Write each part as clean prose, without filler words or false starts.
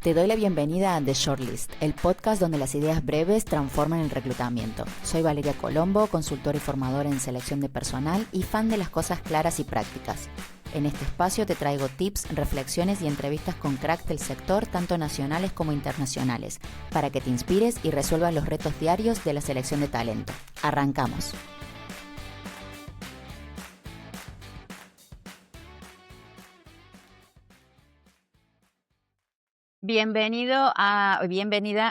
Te doy la bienvenida a The Shortlist, el podcast donde las ideas breves transforman el reclutamiento. Soy Valeria Colombo, consultora y formadora en selección de personal y fan de las cosas claras y prácticas. En este espacio te traigo tips, reflexiones y entrevistas con cracks del sector, tanto nacionales como internacionales, para que te inspires y resuelvas los retos diarios de la selección de talento. ¡Arrancamos! Bienvenida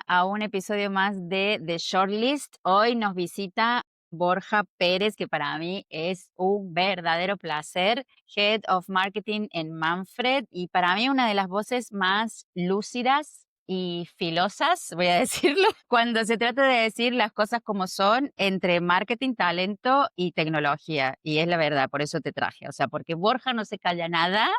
a un episodio más de The Shortlist. Hoy nos visita Borja Pérez, que para mí es un verdadero placer, Head of Marketing en Manfred, y para mí una de las voces más lúcidas y filosas, voy a decirlo, cuando se trata de decir las cosas como son entre marketing, talento y tecnología. Y es la verdad, por eso te traje. O sea, porque Borja no se calla nada,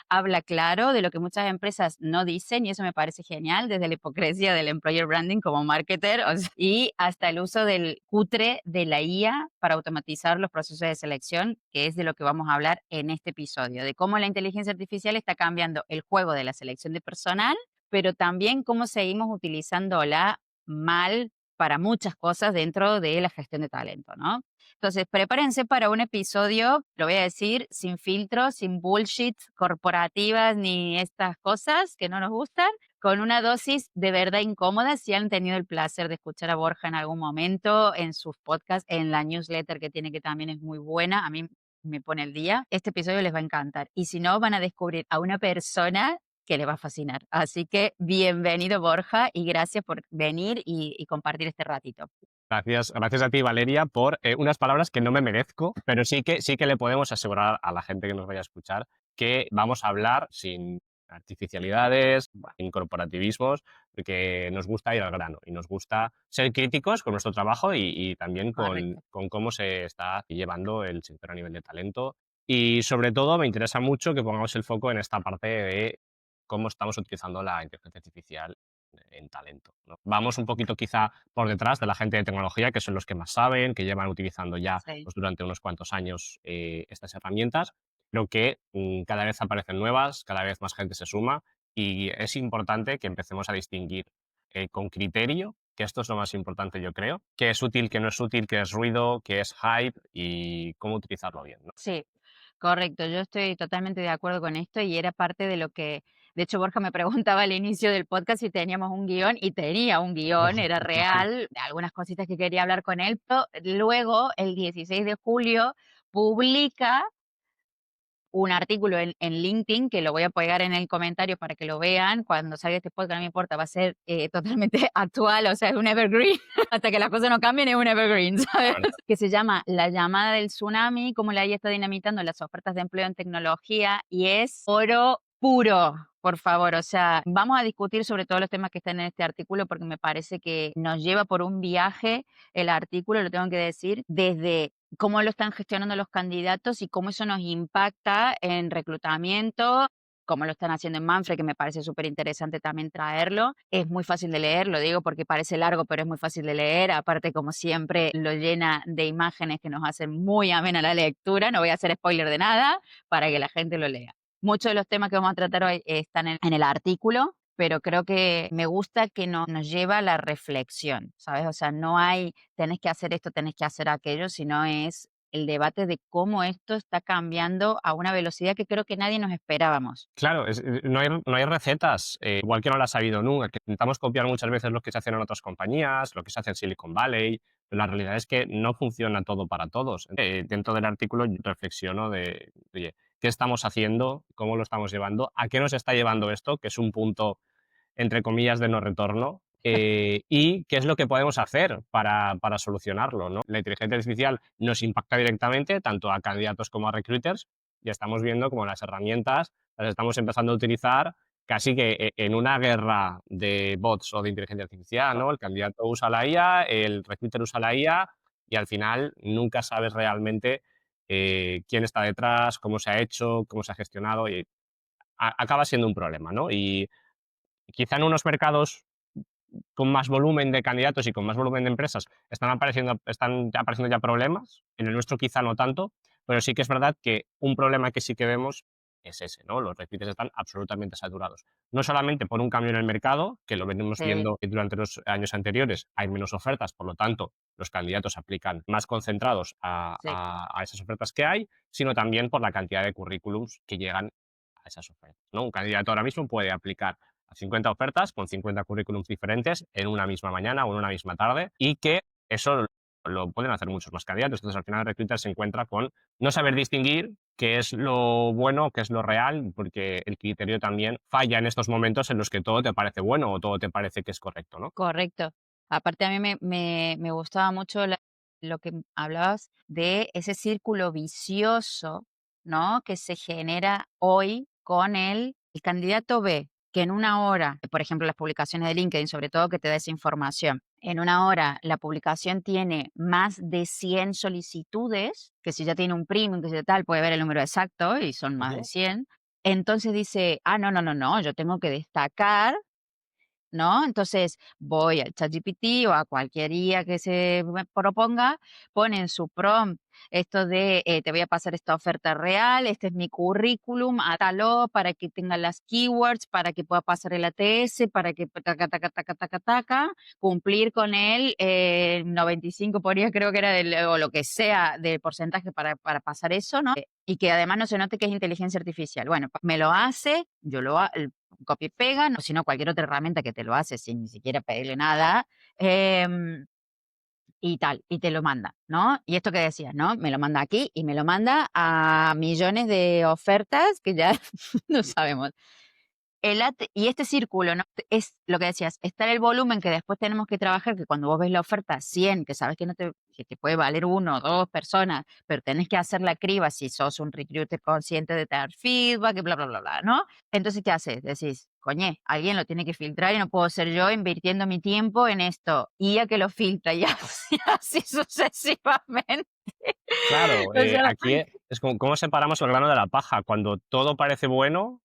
habla claro de lo que muchas empresas no dicen y eso me parece genial, desde la hipocresía del employer branding como marketer, y hasta el uso del cutre de la IA para automatizar los procesos de selección, que es de lo que vamos a hablar en este episodio, de cómo la inteligencia artificial está cambiando el juego de la selección de personal, pero también cómo seguimos utilizándola mal para muchas cosas dentro de la gestión de talento, ¿no? Entonces, prepárense para un episodio, lo voy a decir, sin filtros, sin bullshit corporativas ni estas cosas que no nos gustan, con una dosis de verdad incómoda. Si han tenido el placer de escuchar a Borja en algún momento, en sus podcasts, en la newsletter que tiene, que también es muy buena, a mí me pone el día, este episodio les va a encantar. Y si no, van a descubrir a una persona que le va a fascinar. Así que bienvenido, Borja, y gracias por venir y compartir este ratito. Gracias a ti, Valeria, por unas palabras que no me merezco, pero sí que le podemos asegurar a la gente que nos vaya a escuchar que vamos a hablar sin artificialidades, sin corporativismos, porque nos gusta ir al grano y nos gusta ser críticos con nuestro trabajo y también con cómo se está llevando el sector a nivel de talento. Y sobre todo me interesa mucho que pongamos el foco en esta parte de cómo estamos utilizando la inteligencia artificial en talento, ¿no? Vamos un poquito quizá por detrás de la gente de tecnología, que son los que más saben, que llevan utilizando ya pues, durante unos cuantos años estas herramientas, pero que cada vez aparecen nuevas, cada vez más gente se suma y es importante que empecemos a distinguir con criterio, que esto es lo más importante yo creo, qué es útil, qué no es útil, qué es ruido, qué es hype y cómo utilizarlo bien, ¿no? Sí, correcto. Yo estoy totalmente de acuerdo con esto y era parte de lo que, de hecho, Borja me preguntaba al inicio del podcast si teníamos un guión y tenía un guión, era real, de algunas cositas que quería hablar con él, pero luego, el 16 de julio, publica un artículo en LinkedIn, que lo voy a pegar en el comentario para que lo vean. Cuando salga este podcast, no me importa, va a ser totalmente actual, o sea, es un evergreen. Hasta que las cosas no cambien, es un evergreen, ¿sabes? Que se llama La llamada del tsunami, cómo la IA está dinamitando las ofertas de empleo en tecnología, y es oro puro. Por favor, o sea, vamos a discutir sobre todos los temas que están en este artículo porque me parece que nos lleva por un viaje el artículo, lo tengo que decir, desde cómo lo están gestionando los candidatos y cómo eso nos impacta en reclutamiento, cómo lo están haciendo en Manfred, que me parece súper interesante también traerlo. Es muy fácil de leer, lo digo porque parece largo, pero es muy fácil de leer. Aparte, como siempre, lo llena de imágenes que nos hacen muy amena la lectura. No voy a hacer spoiler de nada para que la gente lo lea. Muchos de los temas que vamos a tratar hoy están en el artículo, pero creo que me gusta que nos lleva a la reflexión, ¿sabes? O sea, no hay, tenés que hacer esto, tenés que hacer aquello, sino es el debate de cómo esto está cambiando a una velocidad que creo que nadie nos esperábamos. Claro, no hay recetas, igual que no las ha habido nunca, que intentamos copiar muchas veces lo que se hace en otras compañías, lo que se hace en Silicon Valley, pero la realidad es que no funciona todo para todos. Dentro del artículo yo reflexiono de, oye, ¿qué estamos haciendo? ¿Cómo lo estamos llevando? ¿A qué nos está llevando esto? Que es un punto, entre comillas, de no retorno. Y qué es lo que podemos hacer para solucionarlo, ¿no? La inteligencia artificial nos impacta directamente tanto a candidatos como a recruiters y estamos viendo como las herramientas las estamos empezando a utilizar casi que en una guerra de bots o de inteligencia artificial, ¿no? El candidato usa la IA, el recruiter usa la IA y al final nunca sabes realmente quién está detrás, cómo se ha hecho, cómo se ha gestionado y acaba siendo un problema, ¿no? Y quizá en unos mercados con más volumen de candidatos y con más volumen de empresas están apareciendo ya problemas. En el nuestro quizá no tanto, pero sí que es verdad que un problema que sí que vemos es ese, ¿no? Los recruiters están absolutamente saturados. No solamente por un cambio en el mercado, que lo venimos Sí, viendo durante los años anteriores, hay menos ofertas, por lo tanto, los candidatos aplican más concentrados sí. a esas ofertas que hay, sino también por la cantidad de currículums que llegan a esas ofertas, ¿no? Un candidato ahora mismo puede aplicar a 50 ofertas con 50 currículums diferentes en una misma mañana o en una misma tarde y que eso lo pueden hacer muchos más candidatos. Entonces, al final, el recruiter se encuentra con no saber distinguir qué es lo bueno, qué es lo real, porque el criterio también falla en estos momentos en los que todo te parece bueno o todo te parece que es correcto, ¿no? Correcto. Aparte a mí me gustaba mucho lo que hablabas de ese círculo vicioso, ¿no? Que se genera hoy con el candidato B, que en una hora, por ejemplo, las publicaciones de LinkedIn, sobre todo que te da esa información, en una hora la publicación tiene más de 100 solicitudes, que si ya tiene un premium, que si tal, puede ver el número exacto y son más de Ujú. 100. Entonces dice, ah, no, no, no, no, yo tengo que destacar, ¿no? Entonces, voy al ChatGPT o a cualquier IA que se me proponga, ponen su prompt, esto de, te voy a pasar esta oferta real, este es mi currículum, átalo para que tenga las keywords, para que pueda pasar el ATS, para que taca, taca, taca, taca, taca, cumplir con el 95 por día, creo que era, o lo que sea, de porcentaje para pasar eso, ¿no? Y que además no se note que es inteligencia artificial. Bueno, me lo hace, yo copia y pega, no, sino cualquier otra herramienta que te lo hace sin ni siquiera pedirle nada, em, y tal, y te lo manda, ¿no? Y esto que decías, ¿no? Me lo manda aquí y me lo manda a millones de ofertas que ya no sabemos. Y este círculo, ¿no? Es lo que decías, está el volumen que después tenemos que trabajar, que cuando vos ves la oferta 100, que sabes que no que te puede valer uno o dos personas, pero tenés que hacer la criba si sos un recruiter consciente de dar feedback, y bla, bla, bla, bla, ¿no? Entonces, ¿qué haces? Decís, coñe, alguien lo tiene que filtrar y no puedo ser yo invirtiendo mi tiempo en esto. Y a que lo filtra y así, así sucesivamente. Claro, O sea, aquí es como cómo separamos el grano de la paja. Cuando todo parece bueno,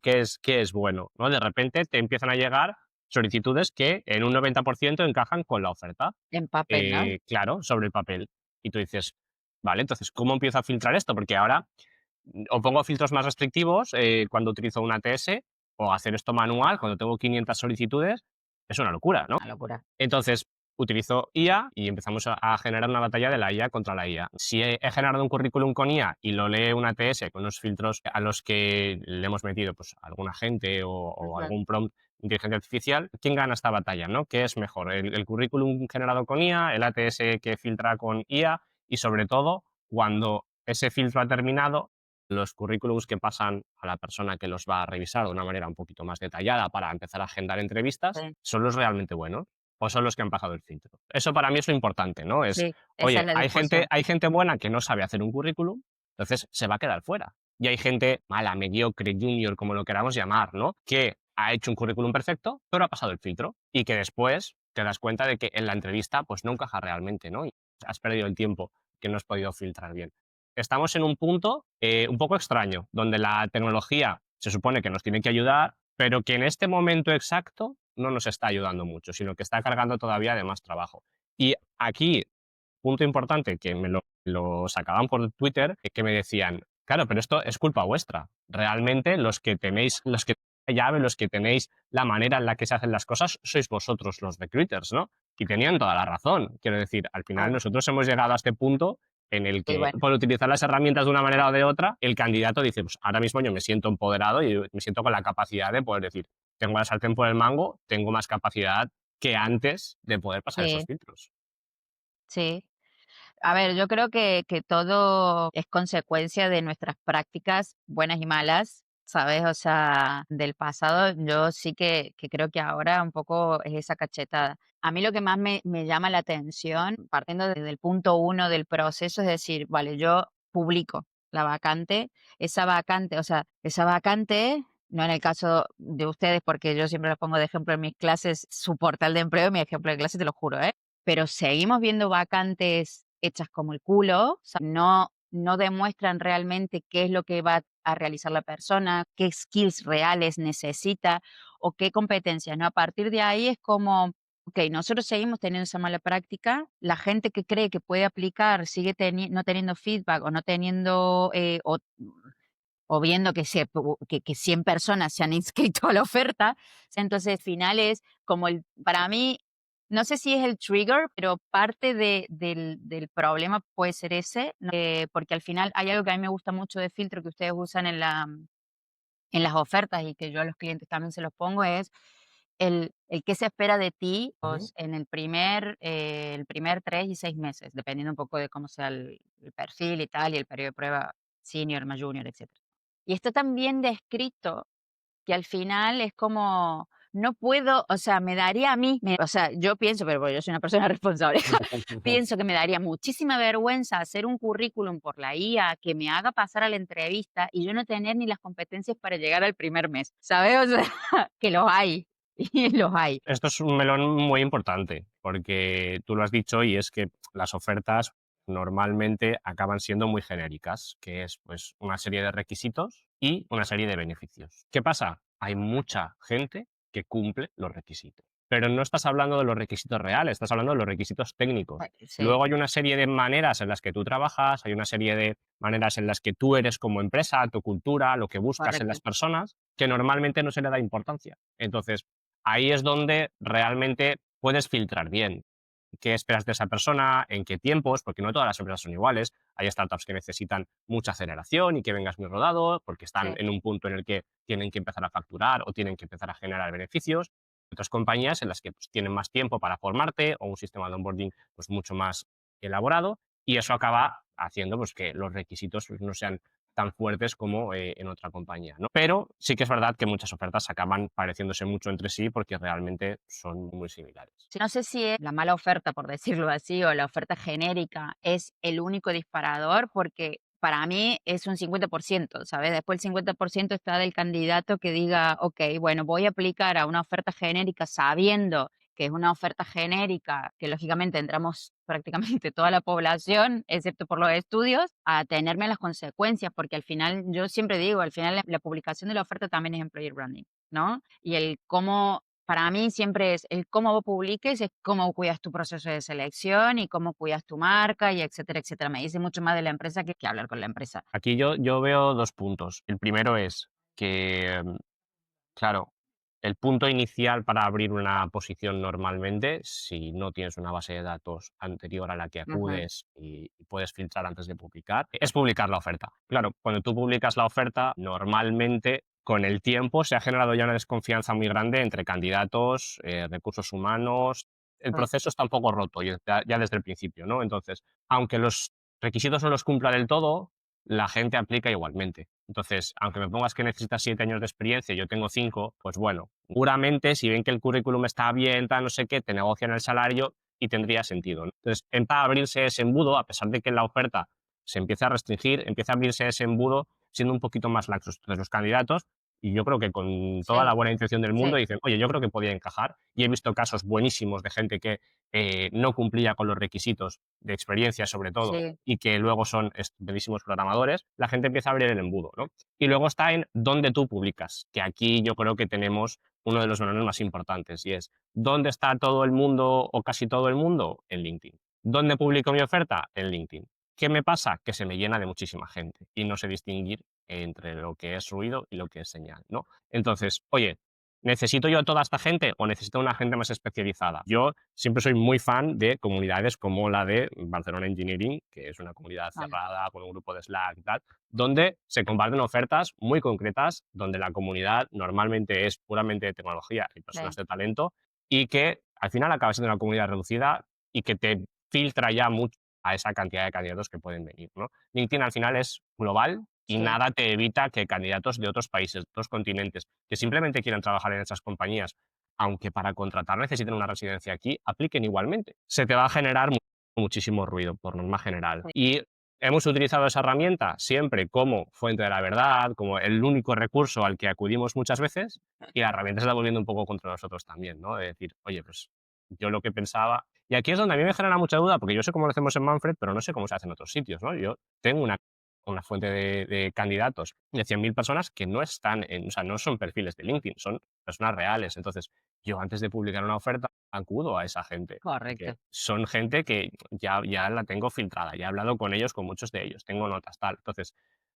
qué es bueno? ¿No? De repente te empiezan a llegar solicitudes que en un 90% encajan con la oferta. en papel, ¿no? Claro, sobre el papel. Y tú dices, vale, entonces, ¿cómo empiezo a filtrar esto? Porque ahora o pongo filtros más restrictivos cuando utilizo una ATS o hacer esto manual cuando tengo 500 solicitudes, es una locura, ¿no? Una locura. Entonces, utilizo IA y empezamos a generar una batalla de la IA contra la IA. Si he generado un currículum con IA y lo lee una ATS con unos filtros a los que le hemos metido pues, alguna gente o Ujú. algún prompt de inteligencia artificial, ¿quién gana esta batalla? ¿No? ¿Qué es mejor? ¿El currículum generado con IA, el ATS que filtra con IA y sobre todo, cuando ese filtro ha terminado, los currículums que pasan a la persona que los va a revisar de una manera un poquito más detallada para empezar a agendar entrevistas, Sí, son los realmente buenos o son los que han pasado el filtro. Eso para mí es lo importante, ¿no? Es, sí, esa oye, es la discusión. hay gente buena que no sabe hacer un currículum, entonces se va a quedar fuera. Y hay gente mala, mediocre, junior, como lo queramos llamar, ¿no? Que ha hecho un currículum perfecto, pero ha pasado el filtro y que después te das cuenta de que en la entrevista pues no encaja realmente, ¿no? Y has perdido el tiempo que no has podido filtrar bien. Estamos en un punto un poco extraño, donde la tecnología se supone que nos tiene que ayudar, pero que en este momento exacto no nos está ayudando mucho, sino que está cargando todavía de más trabajo. Y aquí, punto importante, que lo sacaban por Twitter, que me decían, claro, pero esto es culpa vuestra. Realmente los que tenéis, los que tenéis la llave, los que tenéis la manera en la que se hacen las cosas, sois vosotros los recruiters, ¿no? Y tenían toda la razón. Quiero decir, al final Claro. nosotros hemos llegado a este punto en el Y que bueno, por utilizar las herramientas de una manera o de otra, el candidato dice, pues ahora mismo yo me siento empoderado y me siento con la capacidad de poder decir, tengo la sartén por el mango, tengo más capacidad que antes de poder pasar esos sí, filtros. sí. A ver, yo creo que todo es consecuencia de nuestras prácticas buenas y malas, ¿sabes? O sea, del pasado, yo sí que creo que ahora un poco es esa cachetada. A mí lo que más me llama la atención, partiendo desde el punto uno del proceso, es decir, vale, yo publico la vacante, o sea, esa vacante, no en el caso de ustedes, porque yo siempre lo pongo de ejemplo en mis clases, su portal de empleo, mi ejemplo de clase, te lo juro, ¿eh? Pero seguimos viendo vacantes hechas como el culo, o sea, no demuestran realmente qué es lo que va a realizar la persona, qué skills reales necesita o qué competencias, ¿no? A partir de ahí es como, okey, nosotros seguimos teniendo esa mala práctica, la gente que cree que puede aplicar sigue no teniendo feedback o no teniendo, o viendo que, que 100 personas se han inscrito a la oferta. Entonces, al final es como para mí, no sé si es el trigger, pero parte del problema puede ser ese, ¿no? Porque al final hay algo que a mí me gusta mucho de filtro que ustedes usan en las ofertas y que yo a los clientes también se los pongo es el qué se espera de ti Ujú. el el primer 3 y 6 meses, dependiendo un poco de cómo sea el perfil y tal, y el periodo de prueba senior, más junior, etcétera. Y está tan bien descrito que al final es como, no puedo, o sea, me daría a mí, o sea, yo pienso, pero bueno, yo soy una persona responsable, pienso que me daría muchísima vergüenza hacer un currículum por la IA que me haga pasar a la entrevista y yo no tener ni las competencias para llegar al primer mes, ¿sabes? O sea, que los hay, y los hay. Esto es un melón muy importante, porque tú lo has dicho y es que las ofertas normalmente acaban siendo muy genéricas, que es pues una serie de requisitos y una serie de beneficios. ¿Qué pasa? Hay mucha gente que cumple los requisitos, pero no estás hablando de los requisitos reales, estás hablando de los requisitos técnicos. Sí, Luego hay una serie de maneras en las que tú trabajas, hay una serie de maneras en las que tú eres como empresa, tu cultura, lo que buscas en correcto. las personas, que normalmente no se le da importancia. Entonces, ahí es donde realmente puedes filtrar bien qué esperas de esa persona, en qué tiempos, porque no todas las empresas son iguales. Hay startups que necesitan mucha aceleración y que vengas muy rodado, porque están Sí, en un punto en el que tienen que empezar a facturar o tienen que empezar a generar beneficios. Otras compañías en las que pues, tienen más tiempo para formarte o un sistema de onboarding pues, mucho más elaborado y eso acaba haciendo pues, que los requisitos pues, no sean tan fuertes como en otra compañía, ¿no? Pero sí que es verdad que muchas ofertas acaban pareciéndose mucho entre sí porque realmente son muy similares. sí, no sé si es la mala oferta, por decirlo así, o la oferta genérica es el único disparador, porque para mí es un 50%, ¿sabes? Después el 50% está del candidato que diga, ok, bueno, voy a aplicar a una oferta genérica sabiendo que es una oferta genérica, que lógicamente entramos prácticamente toda la población, excepto por los estudios, a tenerme las consecuencias, porque al final, yo siempre digo, al final la publicación de la oferta también es employer branding, ¿no? Y el cómo para mí siempre es el cómo vos publiques, es cómo cuidas tu proceso de selección y cómo cuidas tu marca y etcétera, etcétera. Me dice mucho más de la empresa que hablar con la empresa. Aquí yo veo dos puntos. El primero es que, claro, el punto inicial para abrir una posición normalmente, si no tienes una base de datos anterior a la que Ujú, acudes y puedes filtrar antes de publicar, es publicar la oferta. Claro, cuando tú publicas la oferta, normalmente con el tiempo se ha generado ya una desconfianza muy grande entre candidatos, recursos humanos. El sí, proceso está un poco roto ya desde el principio, ¿no? Entonces, aunque los requisitos no los cumpla del todo, la gente aplica igualmente. Entonces, aunque me pongas que necesitas 7 años de experiencia y yo tengo 5, pues bueno, seguramente si ven que el currículum está bien, tal, no sé qué, te negocian el salario y tendría sentido, ¿no? Entonces, empieza a abrirse ese embudo, a pesar de que la oferta se empieza a restringir, empieza a abrirse ese embudo siendo un poquito más laxos. Entonces, los candidatos, y yo creo que con toda la sí, buena intención del mundo, sí, dicen, oye, yo creo que podía encajar. Y he visto casos buenísimos de gente que no cumplía con los requisitos de experiencia, sobre todo, sí, y que luego son estupendísimos programadores, la gente empieza a abrir el embudo, ¿no? Y luego está en dónde tú publicas, que aquí yo creo que tenemos uno de los valores más importantes y es ¿dónde está todo el mundo o casi todo el mundo? En LinkedIn. ¿Dónde publico mi oferta? En LinkedIn. ¿Qué me pasa? Que se me llena de muchísima gente y no sé distinguir entre lo que es ruido y lo que es señal, ¿no? Entonces, oye, ¿necesito yo a toda esta gente o necesito una gente más especializada? Yo siempre soy muy fan de comunidades como la de Barcelona Engineering, que es una comunidad vale, cerrada con un grupo de Slack y tal, donde se comparten ofertas muy concretas, donde la comunidad normalmente es puramente de tecnología y personas sí, de talento, y que al final acaba siendo una comunidad reducida y que te filtra ya mucho a esa cantidad de candidatos que pueden venir, ¿no? LinkedIn al final es global y sí, nada te evita que candidatos de otros países, de otros continentes, que simplemente quieran trabajar en esas compañías, aunque para contratar necesiten una residencia aquí, apliquen igualmente. Se te va a generar muchísimo ruido por norma general. sí, Y hemos utilizado esa herramienta siempre como fuente de la verdad, como el único recurso al que acudimos muchas veces, y la herramienta se está volviendo un poco contra nosotros también, ¿no? De decir, oye, pues yo lo que pensaba. Y aquí es donde a mí me genera mucha duda, porque yo sé cómo lo hacemos en Manfred, pero no sé cómo se hace en otros sitios, ¿no? Yo tengo una fuente de candidatos de 100.000 personas que no están en, o sea, no son perfiles de LinkedIn, son personas reales. Entonces, yo antes de publicar una oferta acudo a esa gente, correcto. porque son gente que ya la tengo filtrada, ya he hablado con ellos, con muchos de ellos, tengo notas, tal. Entonces,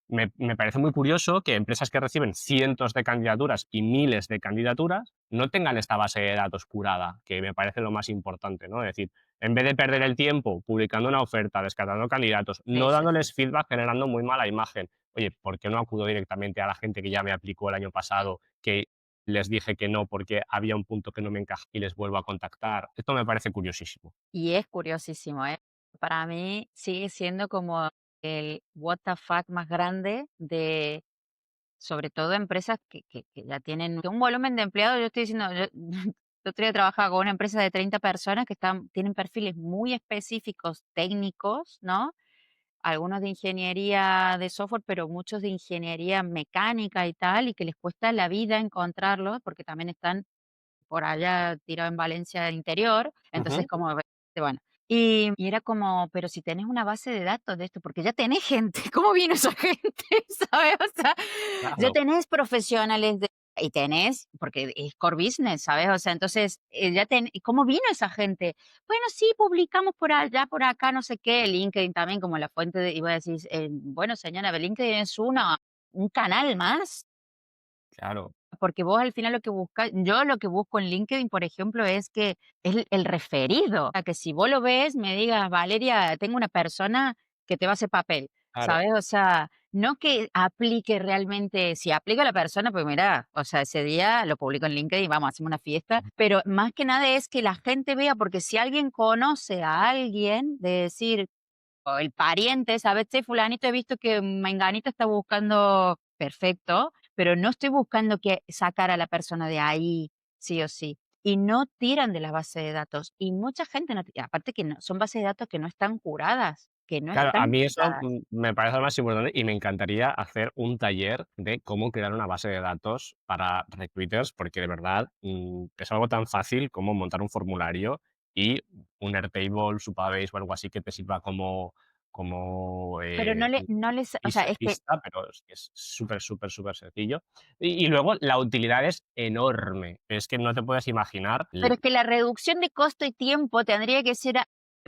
me parece muy curioso que empresas que reciben cientos de candidaturas y miles de candidaturas no tengan esta base de datos curada, que me parece lo más importante, ¿no? Es decir, en vez de perder el tiempo publicando una oferta, descartando candidatos, Sí, no sí, sí. dándoles feedback, generando muy mala imagen. Oye, ¿por qué no acudo directamente a la gente que ya me aplicó el año pasado, que les dije que no porque había un punto que no me encaja y les vuelvo a contactar? Esto me parece curiosísimo. Y es curiosísimo, ¿eh? Para mí sigue siendo como el what the fuck más grande de, sobre todo empresas que ya tienen un volumen de empleados. Yo estoy diciendo, yo el otro día trabajaba con una empresa de 30 personas que tienen perfiles muy específicos técnicos, ¿no? Algunos de ingeniería de software, pero muchos de ingeniería mecánica y tal, y que les cuesta la vida encontrarlos, porque también están por allá tirado en Valencia interior, entonces Ujú, como, bueno, y era como, pero si tenés una base de datos de esto, porque ya tenés gente, ¿cómo vino esa gente? ¿Sabes? O sea, ya claro. tenés profesionales y tenés, porque es core business, ¿sabes? O sea, entonces, ¿y cómo vino esa gente? Bueno, sí, publicamos por allá, por acá, no sé qué, LinkedIn también como la fuente de, y voy a decir, bueno, señora, LinkedIn es un canal más. Claro, Porque vos al final lo que buscas, yo lo que busco en LinkedIn, por ejemplo, es que es el referido. O sea, que si vos lo ves, me digas: "Valeria, tengo una persona que te va a hacer papel", claro. ¿sabes? O sea, no que aplique realmente, si aplica la persona, pues mira, o sea, ese día lo publico en LinkedIn, vamos, hacemos una fiesta, pero más que nada es que la gente vea, porque si alguien conoce a alguien, de decir, o el pariente, ¿sabes? "Che, fulanito, he visto que menganito está buscando", perfecto, pero no estoy buscando que sacar a la persona de ahí, sí o sí. Y no tiran de la base de datos. Y mucha gente no aparte que no son bases de datos que no están curadas, que no Claro, a están mí eso, curadas. me parece lo más importante y me encantaría hacer un taller de cómo crear una base de datos para recruiters, porque de verdad, es algo tan fácil como montar un formulario y un Airtable, Supabase o algo así que te sirva como, Pero no les, o sea, es que, pista, pero es súper, súper, súper sencillo. Y luego la utilidad es enorme. Es que no te puedes imaginar pero l es que la reducción de costo y tiempo tendría que ser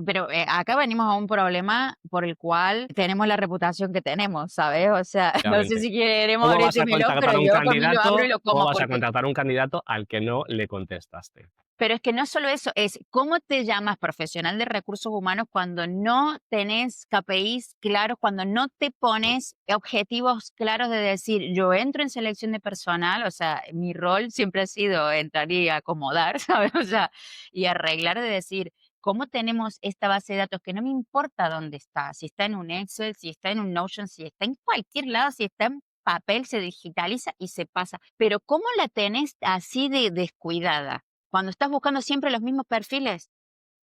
pero, acá venimos a un problema por el cual tenemos la reputación que tenemos, ¿sabes? O sea, no sé efectivamente. si queremos ¿Cómo abrir vas este a melón, pero contactar a un yo por mí lo abro y candidato lo cómo como vas a porque contactar a un candidato al que no le contestaste? pero es que no solo eso, es cómo te llamas profesional de recursos humanos cuando no tenés KPIs claros, cuando no te pones objetivos claros de decir, yo entro en selección de personal, o sea, mi rol siempre ha sido entrar y acomodar, ¿sabes? O sea, y arreglar de decir, ¿cómo tenemos esta base de datos que no me importa dónde está? Si está en un Excel, si está en un Notion, si está en cualquier lado, si está en papel, se digitaliza y se pasa. Pero ¿cómo la tenés así de descuidada? Cuando estás buscando siempre los mismos perfiles.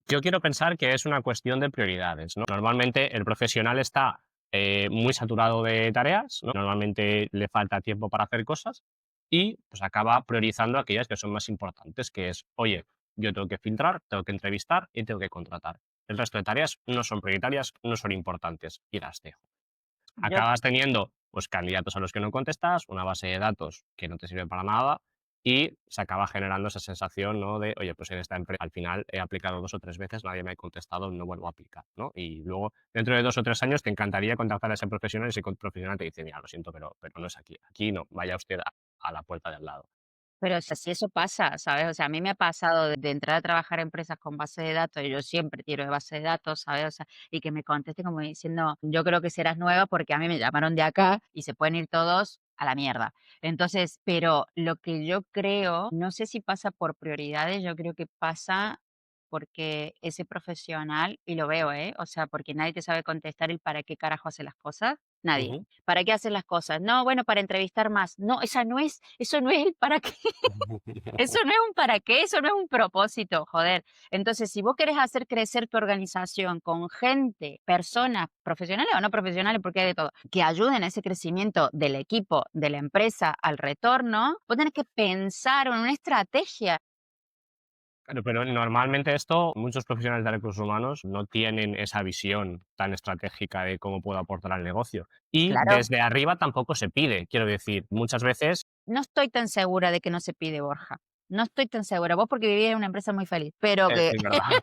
Yo quiero pensar que es una cuestión de prioridades, ¿no? Normalmente el profesional está, muy saturado de tareas, ¿no? Normalmente le falta tiempo para hacer cosas y, pues, acaba priorizando aquellas que son más importantes, que es: "Oye, yo tengo que filtrar, tengo que entrevistar y tengo que contratar. El resto de tareas no son prioritarias, no son importantes y las dejo". Yo Acabas teniendo, pues, candidatos a los que no contestas, una base de datos que no te sirve para nada y se acaba generando esa sensación, ¿no? De, oye, pues en esta empresa al final he aplicado 2 o 3 veces, nadie me ha contestado, no vuelvo a aplicar, ¿no? Y luego, dentro de 2 o 3 años, te encantaría contactar a ese profesional y ese profesional te dice: "Mira, lo siento, pero no es aquí. Aquí no, vaya usted a la puerta de al lado". pero o sea, si eso pasa, ¿sabes? O sea, a mí me ha pasado de entrar a trabajar a empresas con base de datos, y yo siempre tiro de base de datos, ¿sabes? O sea, y que me contesten como diciendo: "Yo creo que serás nueva porque a mí me llamaron de acá y se pueden ir todos a la mierda". Entonces, pero lo que yo creo, no sé si pasa por prioridades, yo creo que pasa porque ese profesional, y lo veo, ¿eh? O sea, porque nadie te sabe contestar el para qué carajo hace las cosas, nadie. Ujú. ¿Para qué haces las cosas? No, bueno, para entrevistar más. No, eso no es el para qué. Eso no es un para qué, eso no es un propósito, joder. Entonces, si vos querés hacer crecer tu organización con gente, personas, profesionales o no profesionales, porque hay de todo, que ayuden a ese crecimiento del equipo, de la empresa, al retorno, vos tenés que pensar en una estrategia. Claro, pero normalmente esto, muchos profesionales de recursos humanos no tienen esa visión tan estratégica de cómo puedo aportar al negocio. Y Claro, desde arriba tampoco se pide, quiero decir, muchas veces no estoy tan segura de que no se pide, Borja. No estoy tan segura. Vos porque vivías en una empresa muy feliz, pero que, es verdad.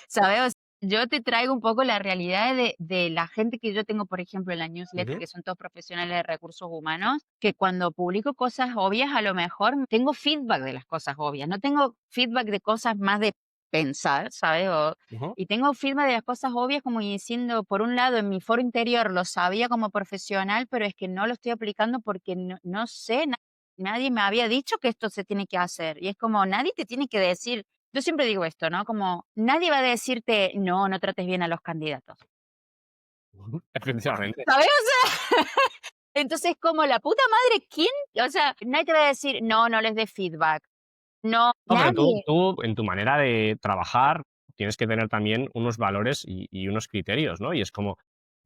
¿sabes? Yo te traigo un poco la realidad de la gente que yo tengo, por ejemplo, en la newsletter, Ujú, que son todos profesionales de recursos humanos, que cuando publico cosas obvias, a lo mejor tengo feedback de las cosas obvias, no tengo feedback de cosas más de pensar, ¿sabes? ujú. Y tengo feedback de las cosas obvias como diciendo, por un lado, en mi foro interior lo sabía como profesional, pero es que no lo estoy aplicando porque no sé, nadie me había dicho que esto se tiene que hacer. Y es como, nadie te tiene que decir, yo siempre digo esto, ¿no? Como nadie va a decirte: "No, no trates bien a los candidatos", Ujú, efectivamente. ¿sabes? O sea, entonces, como la puta madre, ¿quién? O sea, nadie te va a decir: "No, no les des feedback". No, No, pero tú nadie. tú en tu manera de trabajar tienes que tener también unos valores y unos criterios, ¿no? Y es como,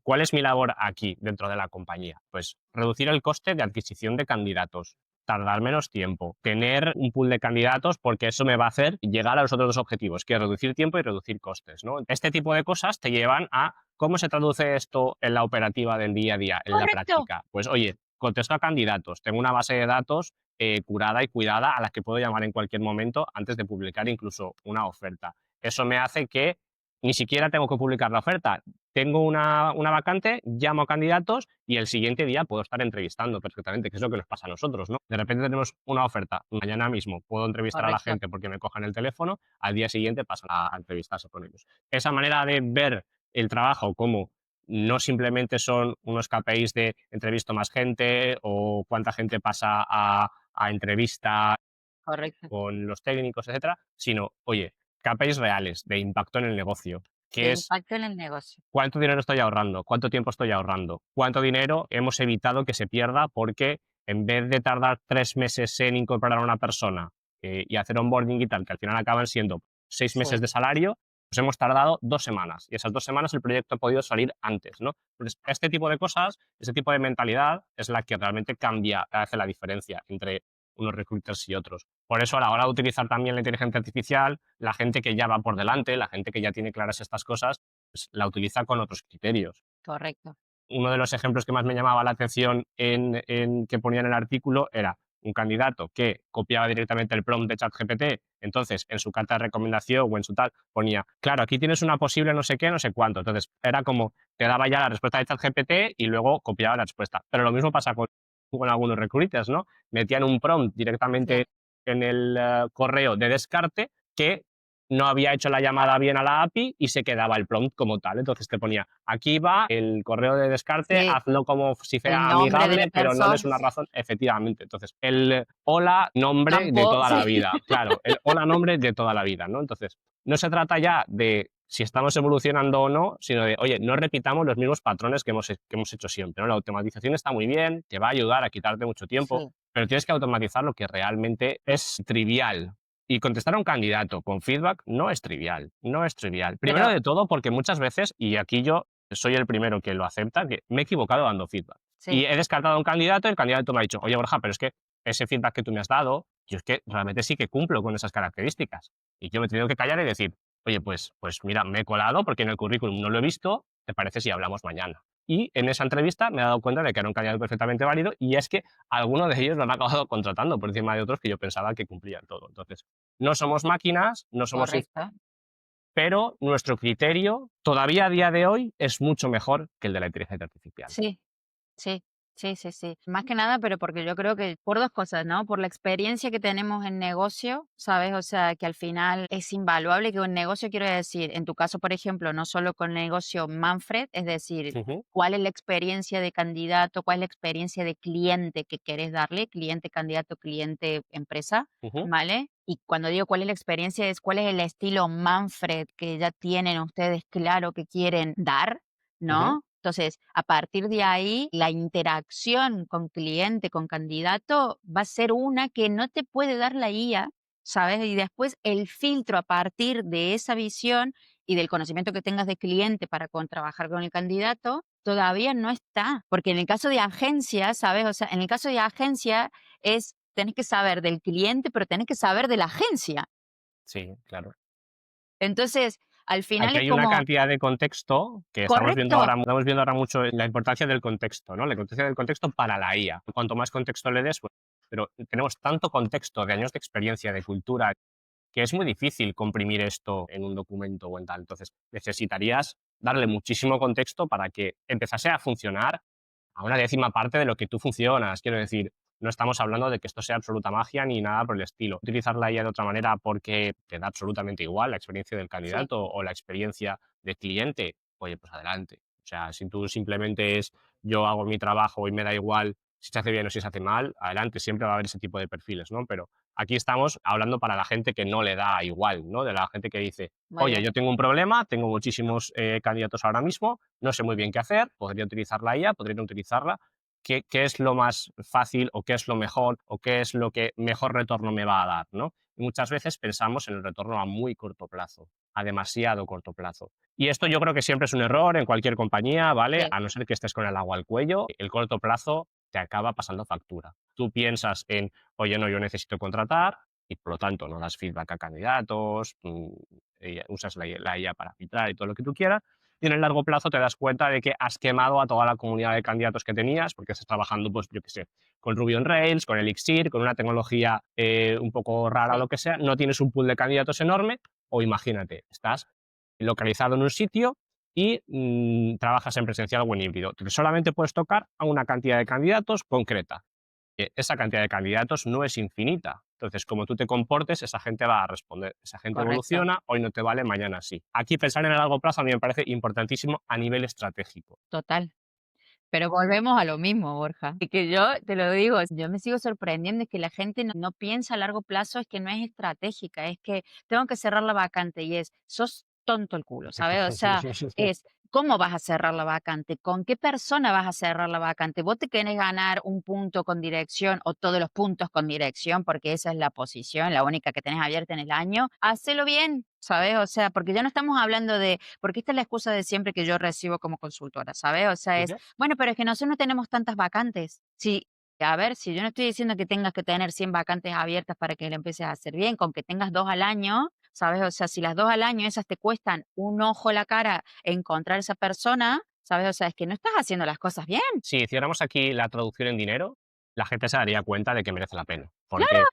¿cuál es mi labor aquí dentro de la compañía? Pues reducir el coste de adquisición de candidatos, tardar menos tiempo, tener un pool de candidatos, porque eso me va a hacer llegar a los otros 2 objetivos, que es reducir tiempo y reducir costes, ¿no? Este tipo de cosas te llevan a, ¿cómo se traduce esto en la operativa del día a día, en la Correcto, práctica? Pues oye, contesto a candidatos, tengo una base de datos curada y cuidada a las que puedo llamar en cualquier momento antes de publicar incluso una oferta. Eso me hace que ni siquiera tengo que publicar la oferta. Tengo una vacante, llamo a candidatos y el siguiente día puedo estar entrevistando perfectamente, que es lo que nos pasa a nosotros, ¿no? De repente tenemos una oferta, mañana mismo puedo entrevistar a la correcto, gente porque me cojan el teléfono, al día siguiente pasan a entrevistarse con ellos. Esa manera de ver el trabajo como no simplemente son unos KPIs de entrevisto más gente o cuánta gente pasa a entrevista correcto. con los técnicos, etcétera, sino, oye, KPIs reales de impacto en el negocio, De que es impacto en el negocio. cuánto dinero estoy ahorrando, cuánto tiempo estoy ahorrando, cuánto dinero hemos evitado que se pierda porque en vez de tardar 3 meses en incorporar a una persona y hacer onboarding y tal, que al final acaban siendo 6 meses Sí, de salario, pues hemos tardado 2 semanas y esas 2 semanas el proyecto ha podido salir antes, ¿no? Entonces, este tipo de cosas, este tipo de mentalidad es la que realmente cambia, hace la diferencia entre unos recruiters y otros. Por eso, a la hora de utilizar también la inteligencia artificial, la gente que ya va por delante, la gente que ya tiene claras estas cosas, pues, la utiliza con otros criterios. correcto. Uno de los ejemplos que más me llamaba la atención que ponía en el artículo era un candidato que copiaba directamente el prompt de ChatGPT, entonces en su carta de recomendación o en su tal ponía, claro, aquí tienes una posible no sé qué, no sé cuánto. Entonces era como, te daba ya la respuesta de ChatGPT y luego copiaba la respuesta. Pero lo mismo pasa con algunos recruiters, ¿no? Metían un prompt Sí, directamente en el correo de descarte que no había hecho la llamada bien a la API y se quedaba el prompt como tal. Entonces te ponía, aquí va el correo de descarte, sí, hazlo como si el fuera nombre de la amigable, pero no des persona. una razón, efectivamente. Entonces, el hola nombre de Tampoco, toda la sí. vida, claro, el hola nombre de toda la vida, ¿no? Entonces, no se trata ya de si estamos evolucionando o no, sino de, oye, no repitamos los mismos patrones que hemos hecho siempre, ¿no? La automatización está muy bien, te va a ayudar a quitarte mucho tiempo, Sí, pero tienes que automatizar lo que realmente es trivial, y contestar a un candidato con feedback no es trivial, no es trivial. Primero pero de todo, porque muchas veces, y aquí yo soy el primero que lo acepta, que me he equivocado dando feedback. Y sí, he descartado a un candidato y el candidato me ha dicho, oye, Borja, pero es que ese feedback que tú me has dado, yo es que realmente sí que cumplo con esas características. Y yo me he tenido que callar y decir, oye, pues mira, me he colado porque en el currículum no lo he visto, ¿te parece si hablamos mañana? Y en esa entrevista me he dado cuenta de que era un candidato perfectamente válido y es que algunos de ellos lo han acabado contratando por encima de otros que yo pensaba que cumplían todo. Entonces, no somos máquinas, no somos correcto. pero nuestro criterio todavía a día de hoy es mucho mejor que el de la inteligencia artificial. Sí. Sí, sí, sí, sí. Más que nada, pero porque yo creo que por 2 cosas, ¿no? Por la experiencia que tenemos en negocio, ¿sabes? O sea, que al final es invaluable que un negocio, quiero decir, en tu caso, por ejemplo, no solo con el negocio Manfred, es decir, Ujú, cuál es la experiencia de candidato, cuál es la experiencia de cliente que querés darle, cliente, candidato, cliente, empresa, ujú, ¿vale? Y cuando digo cuál es la experiencia, es cuál es el estilo Manfred que ya tienen ustedes claro que quieren dar, ujú, ¿no? Entonces, a partir de ahí, la interacción con cliente, con candidato, va a ser una que no te puede dar la IA, ¿sabes? Y después el filtro a partir de esa visión y del conocimiento que tengas de cliente para trabajar con el candidato, todavía no está. Porque en el caso de agencia, ¿sabes? O sea, en el caso de agencia es, tenés que saber del cliente, pero tenés que saber de la agencia. sí, claro. Entonces, al final Aquí es hay una como, cantidad de contexto que correcto, estamos viendo ahora mucho la importancia del contexto, ¿no? La importancia del contexto para la IA. Cuanto más contexto le des, pues, pero tenemos tanto contexto de años de experiencia, de cultura, que es muy difícil comprimir esto en un documento o en tal. Entonces, necesitarías darle muchísimo contexto para que empezase a funcionar a una décima parte de lo que tú funcionas. Quiero decir, no estamos hablando de que esto sea absoluta magia ni nada por el estilo. Utilizar la IA de otra manera porque te da absolutamente igual la experiencia del Sí, candidato o la experiencia del cliente, oye, pues adelante. O sea, si tú simplemente es yo hago mi trabajo y me da igual si se hace bien o si se hace mal, adelante, siempre va a haber ese tipo de perfiles, ¿no? Pero aquí estamos hablando para la gente que no le da igual, ¿no? De la gente que dice, muy oye, bien. yo tengo un problema, tengo muchísimos candidatos ahora mismo, no sé muy bien qué hacer, podría utilizar la IA, podría no utilizarla. ¿Qué es lo más fácil o qué es lo mejor o qué es lo que mejor retorno me va a dar, ¿no? Y muchas veces pensamos en el retorno a muy corto plazo, a demasiado corto plazo. Y esto yo creo que siempre es un error en cualquier compañía, ¿vale? Sí, A no ser que estés con el agua al cuello, el corto plazo te acaba pasando factura. Tú piensas en, oye, no, yo necesito contratar y por lo tanto no das feedback a candidatos, usas la IA para filtrar y todo lo que tú quieras, y en el largo plazo te das cuenta de que has quemado a toda la comunidad de candidatos que tenías porque estás trabajando, pues yo qué sé, con Ruby on Rails, con Elixir, con una tecnología un poco rara o sí, lo que sea, no tienes un pool de candidatos enorme o imagínate, estás localizado en un sitio y trabajas en presencial o en híbrido. Entonces solamente puedes tocar a una cantidad de candidatos concreta. Esa cantidad de candidatos no es infinita. Entonces, como tú te comportes, esa gente va a responder. Esa gente correcto, evoluciona, hoy no te vale, mañana sí. Aquí pensar en el largo plazo a mí me parece importantísimo a nivel estratégico. total. Pero volvemos a lo mismo, Borja. Y que yo te lo digo, yo me sigo sorprendiendo, es que la gente no piensa a largo plazo, es que no es estratégica, es que tengo que cerrar la vacante y es, sos tonto el culo, ¿sabes? O sea, es, ¿cómo vas a cerrar la vacante? ¿Con qué persona vas a cerrar la vacante? ¿Vos te querés ganar un punto con dirección o todos los puntos con dirección? Porque esa es la posición, la única que tenés abierta en el año. Hacelo bien, ¿sabes? O sea, porque ya no estamos hablando de, porque esta es la excusa de siempre que yo recibo como consultora, ¿sabes? O sea, es, bueno, pero es que nosotros no tenemos tantas vacantes. Sí, a ver, si yo no estoy diciendo que tengas que tener 100 vacantes abiertas para que lo empieces a hacer bien, con que tengas 2 al año, ¿sabes? O sea, si las 2 al año esas te cuestan un ojo la cara encontrar esa persona, ¿sabes? O sea, es que no estás haciendo las cosas bien. Si hiciéramos aquí la traducción en dinero, la gente se daría cuenta de que merece la pena. Claro, Porque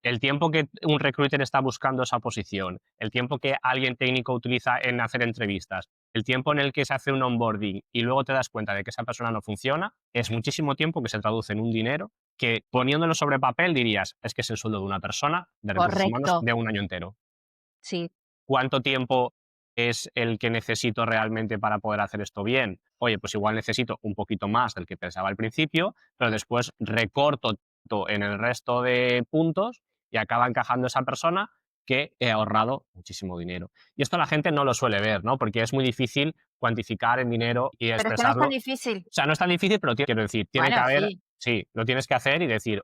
el tiempo que un recruiter está buscando esa posición, el tiempo que alguien técnico utiliza en hacer entrevistas, el tiempo en el que se hace un onboarding y luego te das cuenta de que esa persona no funciona, es muchísimo tiempo que se traduce en un dinero que poniéndolo sobre papel dirías, es que es el sueldo de una persona de recursos humanos correcto. de un año entero. Sí, ¿Cuánto tiempo es el que necesito realmente para poder hacer esto bien? Oye, pues igual necesito un poquito más del que pensaba al principio, pero después recorto en el resto de puntos y acaba encajando esa persona que he ahorrado muchísimo dinero. Y esto la gente no lo suele ver, ¿no? Porque es muy difícil cuantificar en dinero y pero es que no es tan expresarlo. difícil. O sea, no es tan difícil, pero quiero decir, tiene que Bueno, haber, sí, sí, lo tienes que hacer y decir,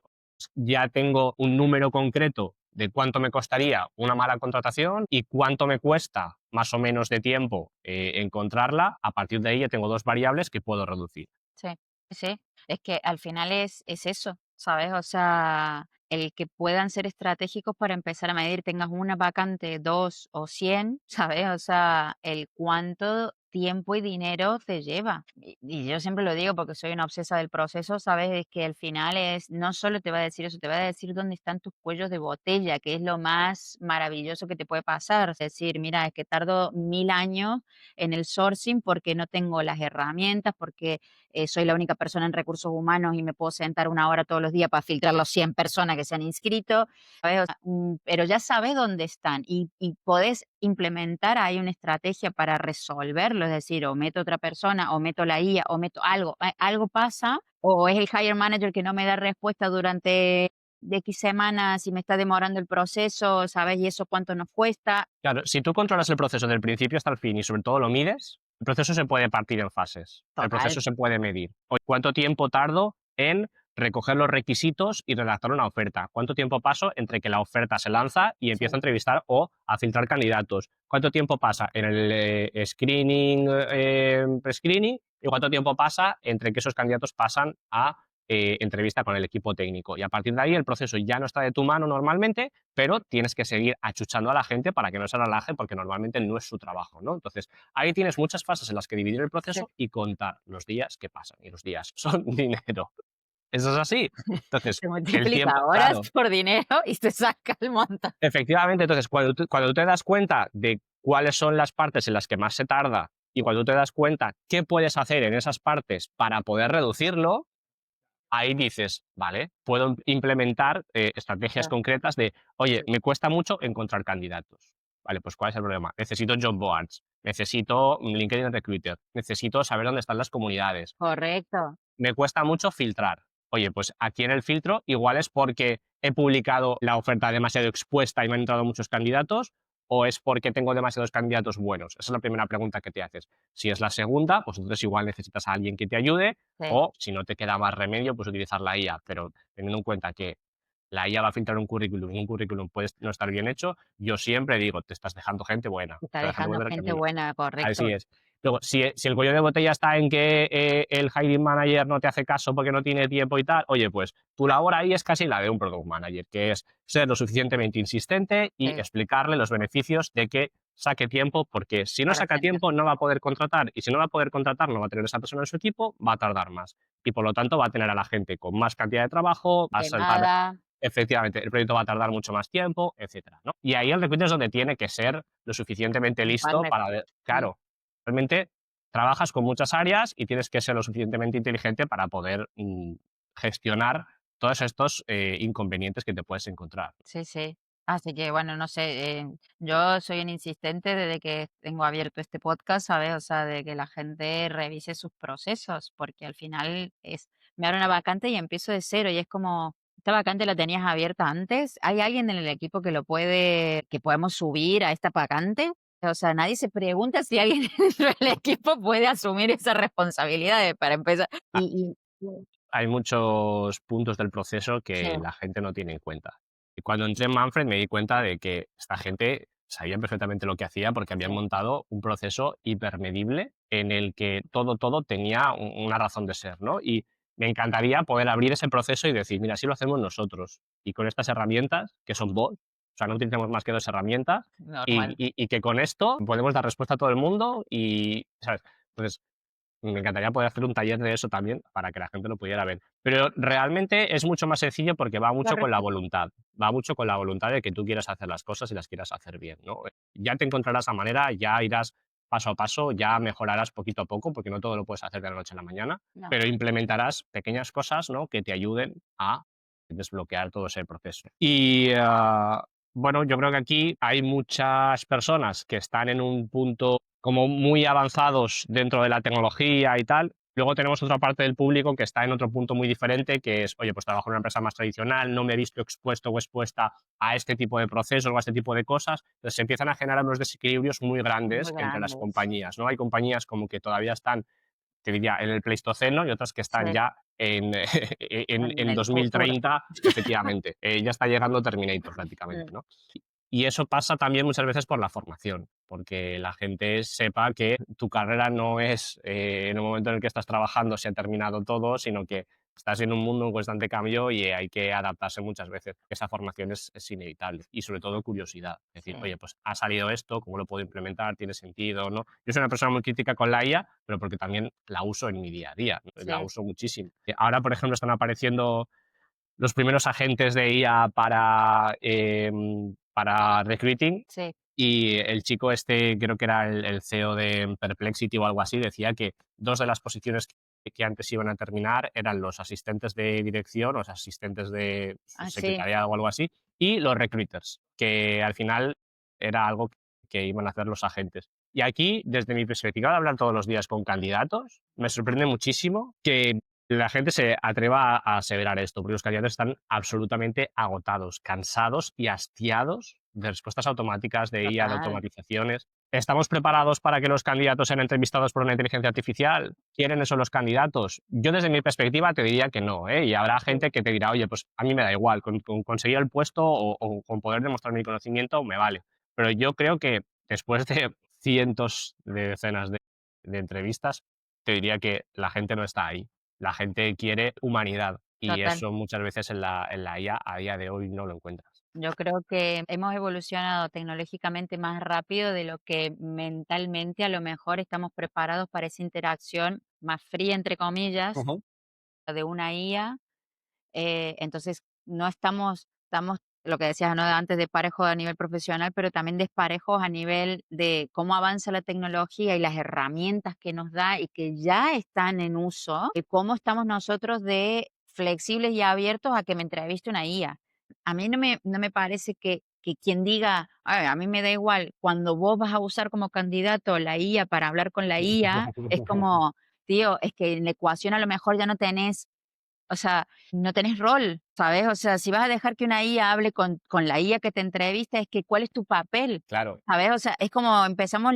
ya tengo un número concreto de cuánto me costaría una mala contratación y cuánto me cuesta más o menos de tiempo encontrarla. A partir de ahí ya tengo dos variables que puedo reducir. sí, sí. Es que al final es eso, ¿sabes? O sea, el que puedan ser estratégicos para empezar a medir, tengas una vacante, 2 o 100, ¿sabes? O sea, el cuánto tiempo y dinero te lleva. Y yo siempre lo digo porque soy una obsesa del proceso, ¿sabes? Es que al final es, no solo te va a decir eso, te va a decir dónde están tus cuellos de botella, que es lo más maravilloso que te puede pasar. Es decir, mira, es que tardo 1000 años en el sourcing porque no tengo las herramientas, porque soy la única persona en recursos humanos y me puedo sentar 1 hora todos los días para filtrar las 100 personas que se han inscrito, ¿sabes? O sea, pero ya sabes dónde están y podés implementar ahí una estrategia para resolverlo, es decir, o meto otra persona, o meto la IA, o meto algo, algo pasa, o es el hire manager que no me da respuesta durante de X semanas y me está demorando el proceso, ¿sabes? Y eso cuánto nos cuesta. Claro, si tú controlas el proceso del principio hasta el fin y sobre todo lo mides, el proceso se puede partir en fases. El Total, proceso se puede medir. Oye, ¿cuánto tiempo tardo en recoger los requisitos y redactar una oferta? ¿Cuánto tiempo paso entre que la oferta se lanza y empiezo a sí, entrevistar o a filtrar candidatos? ¿Cuánto tiempo pasa en el screening, pre-screening? ¿Y cuánto tiempo pasa entre que esos candidatos pasan a entrevista con el equipo técnico? Y a partir de ahí el proceso ya no está de tu mano normalmente, pero tienes que seguir achuchando a la gente para que no se relaje porque normalmente no es su trabajo, ¿no? Entonces, ahí tienes muchas fases en las que dividir el sí. proceso y contar los días que pasan. Y los días son dinero. eso es así. Entonces, Se el multiplica tiempo, horas claro, por dinero y se saca el montón. efectivamente, entonces cuando tú te das cuenta de cuáles son las partes en las que más se tarda y cuando tú te das cuenta qué puedes hacer en esas partes para poder reducirlo, ahí dices, vale, puedo implementar estrategias Claro, concretas de, oye, sí, me cuesta mucho encontrar candidatos. Vale, pues ¿cuál es el problema? Necesito job boards, necesito LinkedIn Recruiter, necesito saber dónde están las comunidades, correcto. me cuesta mucho filtrar. Oye, pues aquí en el filtro igual es porque he publicado la oferta demasiado expuesta y me han entrado muchos candidatos, o es porque tengo demasiados candidatos buenos. Esa es la primera pregunta que te haces. Si es la segunda, pues entonces igual necesitas a alguien que te ayude, Sí, o si no te queda más remedio, pues utilizar la IA. Pero teniendo en cuenta que la IA va a filtrar un currículum y un currículum puede no estar bien hecho, yo siempre digo, te estás dejando gente buena, te te está estás dejando dejando buena en el gente camino. buena, Así correcto. es. Luego, si el cuello de botella está en que el hiring manager no te hace caso porque no tiene tiempo y tal, oye, pues tu labor ahí es casi la de un product manager, que es ser lo suficientemente insistente y Sí, explicarle los beneficios de que saque tiempo, porque si no para saca gente. tiempo no va a poder contratar y si no va a poder contratar no va a tener esa persona en su equipo, va a tardar más y por lo tanto va a tener a la gente con más cantidad de trabajo, va a saltar, Quemada, efectivamente, el proyecto va a tardar mucho más tiempo, etcétera, ¿no? Y ahí el recruiter es donde tiene que ser lo suficientemente un listo partner. para, Sí, claro, realmente trabajas con muchas áreas y tienes que ser lo suficientemente inteligente para poder gestionar todos estos inconvenientes que te puedes encontrar. sí, sí. Así que, bueno, no sé, yo soy un insistente desde que tengo abierto este podcast, ¿sabes? O sea, de que la gente revise sus procesos, porque al final me abre una vacante y empiezo de cero y es como, esta vacante la tenías abierta antes, ¿hay alguien en el equipo que podemos subir a esta vacante? O sea, nadie se pregunta si alguien dentro del equipo puede asumir esa responsabilidad para empezar. Ah, Y hay muchos puntos del proceso sí, que la gente no tiene en cuenta. Y cuando entré en Manfred me di cuenta de que esta gente sabía perfectamente lo que hacía porque habían sí, montado un proceso hipermedible en el que todo tenía una razón de ser, ¿no? Y me encantaría poder abrir ese proceso y decir, mira, así lo hacemos nosotros. Y con estas herramientas, que son bots, o sea, no utilizamos más que dos herramientas, normal. y que con esto podemos dar respuesta a todo el mundo y, ¿sabes? Entonces, me encantaría poder hacer un taller de eso también para que la gente lo pudiera ver. Pero realmente es mucho más sencillo porque va Lo mucho con la repito. voluntad. Va mucho con la voluntad de que tú quieras hacer las cosas y las quieras hacer bien, ¿no? Ya te encontrarás la manera, ya irás paso a paso, ya mejorarás poquito a poco, porque no todo lo puedes hacer de la noche a la mañana, No. pero implementarás pequeñas cosas, ¿no? Que te ayuden a desbloquear todo ese proceso. Y bueno, yo creo que aquí hay muchas personas que están en un punto como muy avanzados dentro de la tecnología y tal. Luego tenemos otra parte del público que está en otro punto muy diferente, que es, oye, pues trabajo en una empresa más tradicional, no me he visto expuesto o expuesta a este tipo de procesos o a este tipo de cosas. Entonces se empiezan a generar unos desequilibrios muy Muy grandes entre las grandes. compañías, ¿no? Hay compañías como que todavía están, te diría, en el Pleistoceno y otras que Sí, están ya en, en en el futuro. 2030, efectivamente. Ya está llegando Terminator prácticamente, Mm, ¿no? Y eso pasa también muchas veces por la formación, porque la gente sepa que tu carrera no es en el momento en el que estás trabajando se ha terminado todo, sino que estás en un mundo en constante cambio y hay que adaptarse muchas veces. Esa formación es inevitable y sobre todo curiosidad. Es decir, sí, oye, pues ha salido esto, ¿cómo lo puedo implementar? ¿Tiene sentido? ¿No? Yo soy una persona muy crítica con la IA, pero porque también la uso en mi día a día, ¿no? La sí, uso muchísimo. Ahora, por ejemplo, están apareciendo los primeros agentes de IA para recruiting sí. y el chico este, creo que era el CEO de Perplexity o algo así, decía que dos de las posiciones que antes iban a terminar eran los asistentes de dirección, o los asistentes de Ah, sí, secretariado o algo así, y los recruiters, que al final era algo que iban a hacer los agentes. Y aquí, desde mi perspectiva de hablar todos los días con candidatos, me sorprende muchísimo que la gente se atreva a aseverar esto, porque los candidatos están absolutamente agotados, cansados y hastiados de respuestas automáticas, de IA, de total. automatizaciones. ¿Estamos preparados para que los candidatos sean entrevistados por una inteligencia artificial? ¿Quieren eso los candidatos? Yo desde mi perspectiva te diría que no, ¿eh? Y habrá Sí, gente que te dirá, oye, pues a mí me da igual, con conseguir el puesto o con poder demostrar mi conocimiento me vale. Pero yo creo que después de cientos de decenas de entrevistas, te diría que la gente no está ahí. La gente quiere humanidad y total. eso muchas veces en la IA a día de hoy no lo encuentras. Yo creo que hemos evolucionado tecnológicamente más rápido de lo que mentalmente a lo mejor estamos preparados para esa interacción más fría, entre comillas, Ujú. de una IA. Entonces, no estamos, lo que decías, ¿no? Antes, de parejos a nivel profesional, pero también desparejos a nivel de cómo avanza la tecnología y las herramientas que nos da y que ya están en uso, de cómo estamos nosotros de flexibles y abiertos a que me entreviste una IA. A mí no me parece que quien diga: "Ay, a mí me da igual", cuando vos vas a usar como candidato la IA para hablar con la IA, es como, tío, es que en la ecuación a lo mejor ya no tenés, o sea, no tenés rol, ¿sabes? O sea, si vas a dejar que una IA hable con la IA que te entrevista, es que ¿cuál es tu papel? Claro. ¿Sabes? O sea, es como empezamos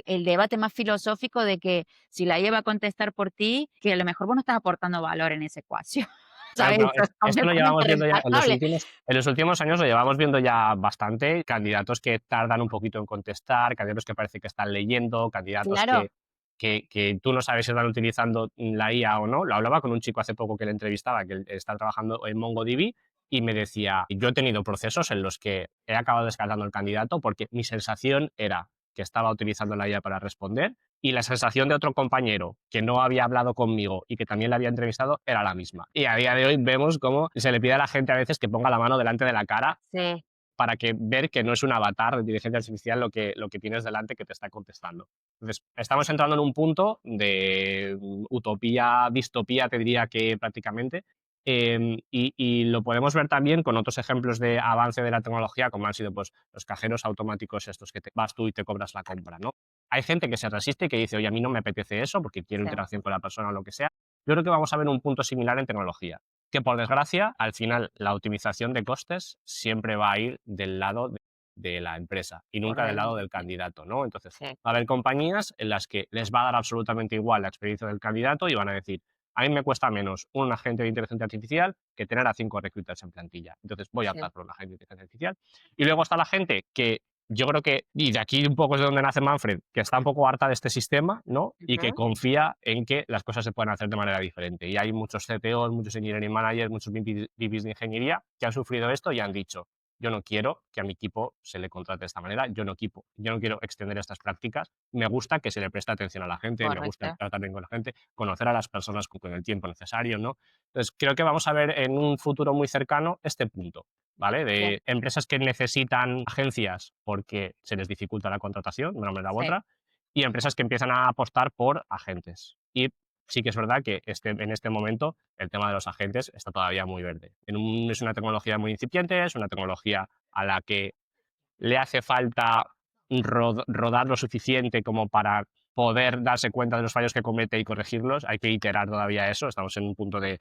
el debate más filosófico de que si la IA va a contestar por ti, que a lo mejor vos no estás aportando valor en esa ecuación, Claro, ¿sabes? pero Eso es esto lo completamente llevamos viendo ya reemplazable. en los últimos años lo llevamos viendo ya bastante, candidatos que tardan un poquito en contestar, candidatos que parece que están leyendo, candidatos Claro, que tú no sabes si están utilizando la IA o no. Lo hablaba con un chico hace poco que le entrevistaba, que él está trabajando en MongoDB, y me decía: "Yo he tenido procesos en los que he acabado descartando el candidato porque mi sensación era que estaba utilizando la IA para responder, y la sensación de otro compañero que no había hablado conmigo y que también le había entrevistado era la misma". Y a día de hoy vemos cómo se le pide a la gente a veces que ponga la mano delante de la cara sí, para que ver que no es un avatar de inteligencia artificial lo que tienes delante que te está contestando. Entonces, estamos entrando en un punto de utopía, distopía, te diría que prácticamente, y lo podemos ver también con otros ejemplos de avance de la tecnología, como han sido pues, los cajeros automáticos estos que vas tú y te cobras la compra, ¿no? Hay gente que se resiste y que dice: "Oye, a mí no me apetece eso porque quiero sí, interacción con la persona o lo que sea". Yo creo que vamos a ver un punto similar en tecnología, que por desgracia, al final, la optimización de costes siempre va a ir del lado de la empresa y nunca del lado del correcto, candidato, ¿no? Entonces, sí, va a haber compañías en las que les va a dar absolutamente igual la experiencia del candidato y van a decir: "A mí me cuesta menos un agente de inteligencia artificial que tener a 5 recruiters en plantilla. Entonces, voy a sí, optar por un agente de inteligencia artificial". Y luego está la gente que yo creo que, y de aquí un poco es de donde nace Manfred, que está un poco harta de este sistema, ¿no? Y que ujú, confía en que las cosas se pueden hacer de manera diferente. Y hay muchos CTOs, muchos engineering managers, muchos VPs de ingeniería que han sufrido esto y han dicho: "Yo no quiero que a mi equipo se le contrate de esta manera, yo no quiero extender estas prácticas, me gusta que se le preste atención a la gente, me gusta correcto, tratar bien con la gente, conocer a las personas con el tiempo necesario", ¿no? Entonces, creo que vamos a ver en un futuro muy cercano este punto. ¿Vale? sí, De empresas que necesitan agencias porque se les dificulta la contratación de una manera u sí, otra, y empresas que empiezan a apostar por agentes. Y sí que es verdad que en este momento el tema de los agentes está todavía muy verde. Es una tecnología muy incipiente, es una tecnología a la que le hace falta rodar lo suficiente como para poder darse cuenta de los fallos que comete y corregirlos. Hay que iterar todavía eso. Estamos en un punto de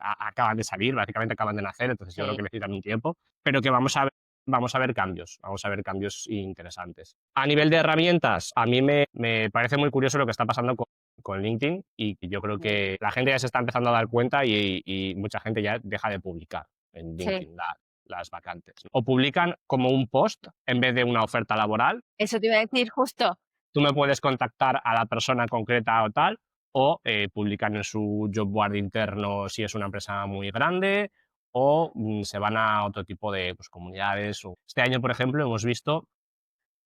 acaban de salir, básicamente acaban de nacer, entonces yo creo sí, que necesitan un tiempo, pero que vamos a ver cambios interesantes. A nivel de herramientas, a mí me parece muy curioso lo que está pasando con LinkedIn, y yo creo mm, que la gente ya se está empezando a dar cuenta, y mucha gente ya deja de publicar en sí. LinkedIn las vacantes. O publican como un post en vez de una oferta laboral. Eso te iba a decir justo. Tú me puedes contactar a la persona concreta o tal, o publican en su job board interno si es una empresa muy grande, o se van a otro tipo de pues, comunidades. Este año, por ejemplo, hemos visto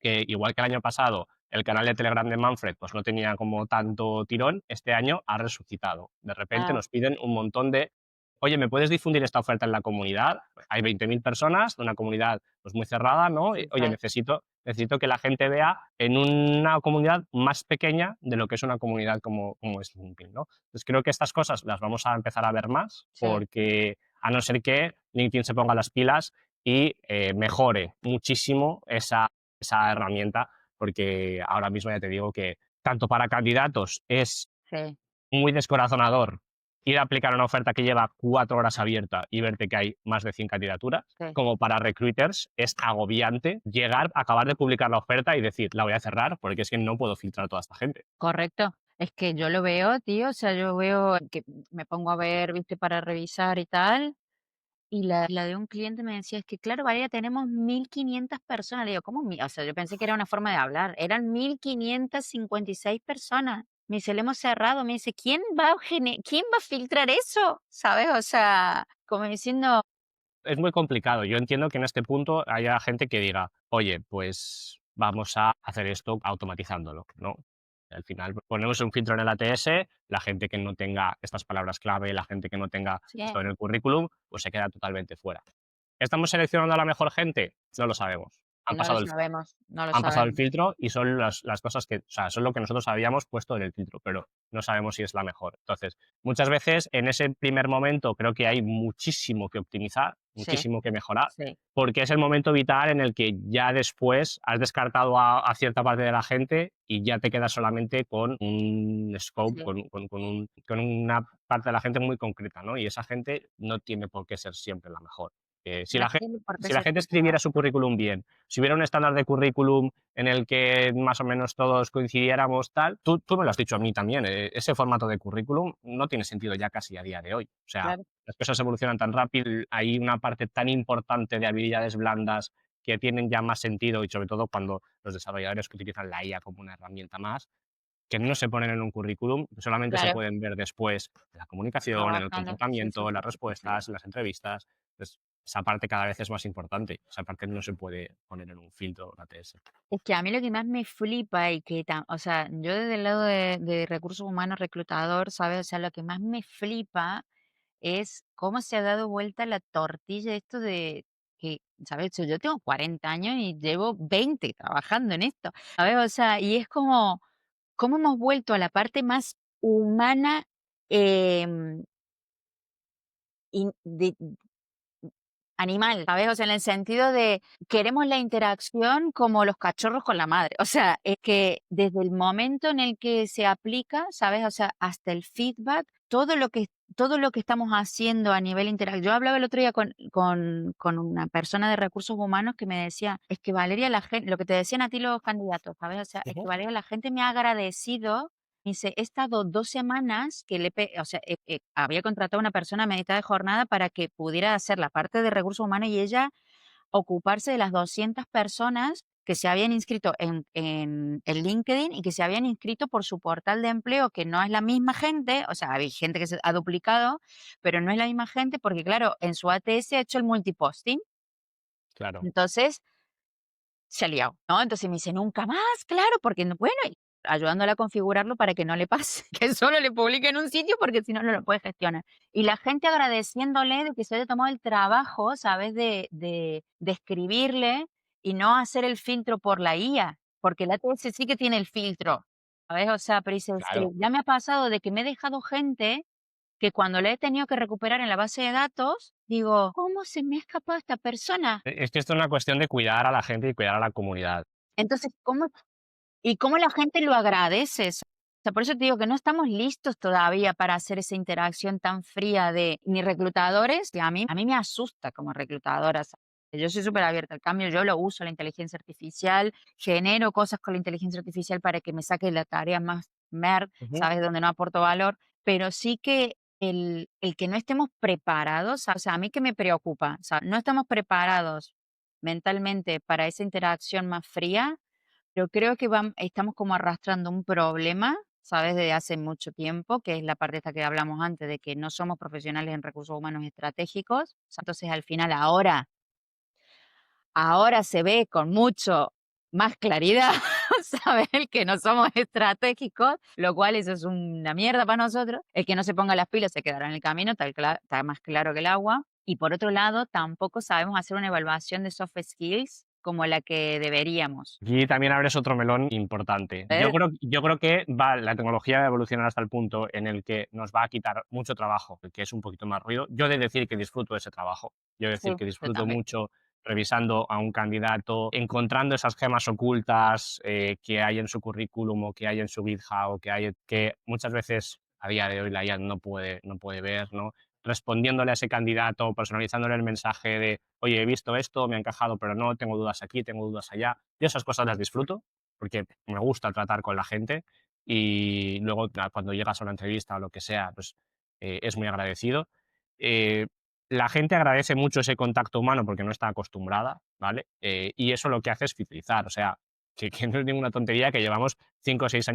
que, igual que el año pasado, el canal de Telegram de Manfred pues, no tenía como tanto tirón, este año ha resucitado. De repente Ah, nos piden un montón de: "Oye, ¿me puedes difundir esta oferta en la comunidad?". Hay 20.000 personas, una comunidad pues, muy cerrada, ¿no? Oye, sí, necesito que la gente vea en una comunidad más pequeña de lo que es una comunidad como es LinkedIn, ¿no? Entonces creo que estas cosas las vamos a empezar a ver más, sí, porque a no ser que LinkedIn se ponga las pilas y mejore muchísimo esa herramienta, porque ahora mismo ya te digo que tanto para candidatos es sí, muy descorazonador ir a aplicar una oferta que lleva 4 horas abierta y verte que hay más de 100 candidaturas, sí, como para recruiters es agobiante llegar, acabar de publicar la oferta y decir: "La voy a cerrar porque es que no puedo filtrar a toda esta gente". correcto. Es que yo lo veo, tío, o sea, yo veo que me pongo a ver, viste, para revisar y tal, y la de un cliente me decía: "Es que claro, Valeria, tenemos 1.500 personas". Le digo: "¿Cómo mi?". O sea, yo pensé que era una forma de hablar, eran 1.556 personas. Me dice: "Le hemos cerrado". Me dice: "¿Quién va a filtrar eso?". ¿Sabes? O sea, como diciendo, Es muy complicado. Yo entiendo que en este punto haya gente que diga: "Oye, pues vamos a hacer esto automatizándolo", ¿no? Al final ponemos un filtro en el ATS, la gente que no tenga estas palabras clave, la gente que no tenga Sí, esto en el currículum, pues se queda totalmente fuera. ¿Estamos seleccionando a la mejor gente? No lo sabemos. Han no lo pasado el sabemos, no lo han pasado el sabemos. filtro y son las cosas que, o sea, son lo que nosotros habíamos puesto en el filtro, pero no sabemos si es la mejor. Entonces, muchas veces en ese primer momento creo que hay muchísimo que optimizar, Sí, muchísimo que mejorar, sí, porque es el momento vital en el que ya después has descartado a cierta parte de la gente y ya te quedas solamente con un scope, sí. con una parte de la gente muy concreta, ¿no? Y esa gente no tiene por qué ser siempre la mejor. No tiene por qué Si la ser gente siempre la escribiera su currículum bien, si hubiera un estándar de currículum en el que más o menos todos coincidiéramos, tal, tú me lo has dicho a mí también, ese formato de currículum no tiene sentido ya casi a día de hoy. O sea, claro. las cosas evolucionan tan rápido, hay una parte tan importante de habilidades blandas que tienen ya más sentido y sobre todo cuando los desarrolladores que utilizan la IA como una herramienta más, que no se ponen en un currículum, solamente se Claro, pueden ver después en la comunicación, en el trabajando. Sí, sí, comportamiento, en sí, las sí, sí, sí. respuestas, en las entrevistas. Entonces, esa parte cada vez es más importante. Esa parte no se puede poner en un filtro ATS. Es que a mí lo que más me flipa y que o sea, yo desde el lado de recursos humanos reclutador, ¿sabes? O sea, lo que más me flipa es cómo se ha dado vuelta la tortilla esto de que, ¿sabes? Yo tengo 40 años y llevo 20 trabajando en esto, ¿sabes? O sea, y es como, cómo hemos vuelto a la parte más humana, em, de animal, ¿sabes? O sea, en el sentido de queremos la interacción como los cachorros con la madre. O sea, es que desde el momento en el que se aplica, ¿sabes? O sea, hasta el feedback, todo lo que estamos haciendo a nivel interacción. Yo hablaba el otro día con una persona de recursos humanos que me decía, es que Valeria, la gente, lo que te decían a ti los candidatos, ¿sabes? O sea, es que Ujú. Valeria, la gente me ha agradecido. Dice, he estado 2 semanas que o sea, había contratado a una persona a mitad de jornada para que pudiera hacer la parte de recursos humanos y ella ocuparse de las 200 personas que se habían inscrito en LinkedIn y que se habían inscrito por su portal de empleo, que no es la misma gente, o sea, hay gente que se ha duplicado, pero no es la misma gente porque, claro, en su ATS ha hecho el multiposting. Claro. Entonces, se ha liado, ¿no? Entonces me dice: "Nunca más", claro, porque no bueno, y ayudándola a configurarlo para que no le pase, que solo le publique en un sitio, porque si no, no lo puede gestionar. Y la gente agradeciéndole de que se haya tomado el trabajo, ¿sabes? De escribirle y no hacer el filtro por la IA, porque la ATS sí que tiene el filtro, ¿sabes? O sea, pero dice: "Es que Claro. ya me ha pasado de que me he dejado gente que cuando la he tenido que recuperar en la base de datos, digo: "¿Cómo se me ha escapado esta persona?". Es que esto es una cuestión de cuidar a la gente y cuidar a la comunidad. Entonces, cómo la gente lo agradece. O sea, por eso te digo que no estamos listos todavía para hacer esa interacción tan fría de ni reclutadores, que a mí me asusta como reclutadora. Yo soy súper abierta al cambio, yo lo uso la inteligencia artificial, genero cosas con la inteligencia artificial para que me saque la tarea más Ujú. ¿sabes? Donde no aporto valor, pero sí que el que no estemos preparados, o sea, a mí que me preocupa, o sea, no estamos preparados mentalmente para esa interacción más fría, pero creo que estamos como arrastrando un problema, ¿sabes? Desde hace mucho tiempo, que es la parte esta que hablamos antes, de que no somos profesionales en recursos humanos estratégicos. Entonces, al final, ahora se ve con mucho más claridad, ¿sabes? El que no somos estratégicos, lo cual eso es una mierda para nosotros. El que no se ponga las pilas se quedará en el camino, está más claro que el agua. Y por otro lado, tampoco sabemos hacer una evaluación de soft skills como la que deberíamos. Aquí también abres otro melón importante. ¿Eh? Yo creo que la tecnología va a evolucionar hasta el punto en el que nos va a quitar mucho trabajo, que es un poquito más ruido. Yo he de decir que disfruto de ese trabajo. Yo he de Sí, decir que yo disfruto también. mucho revisando a un candidato, encontrando esas gemas ocultas que hay en su currículum o que hay en su GitHub o que muchas veces a día de hoy la IA no puede ver, ¿no? Respondiéndole a ese candidato, personalizándole el mensaje de, oye, he visto esto, me ha encajado, pero no, tengo dudas aquí, tengo dudas allá. Yo esas cosas las disfruto porque me gusta tratar con la gente y luego cuando llegas a una entrevista o lo que sea, pues es muy agradecido. Eh, la gente agradece mucho ese contacto humano porque no está acostumbrada, ¿vale? Y eso lo que hace es fidelizar, o sea, que no es ninguna tontería que llevamos 5 o 6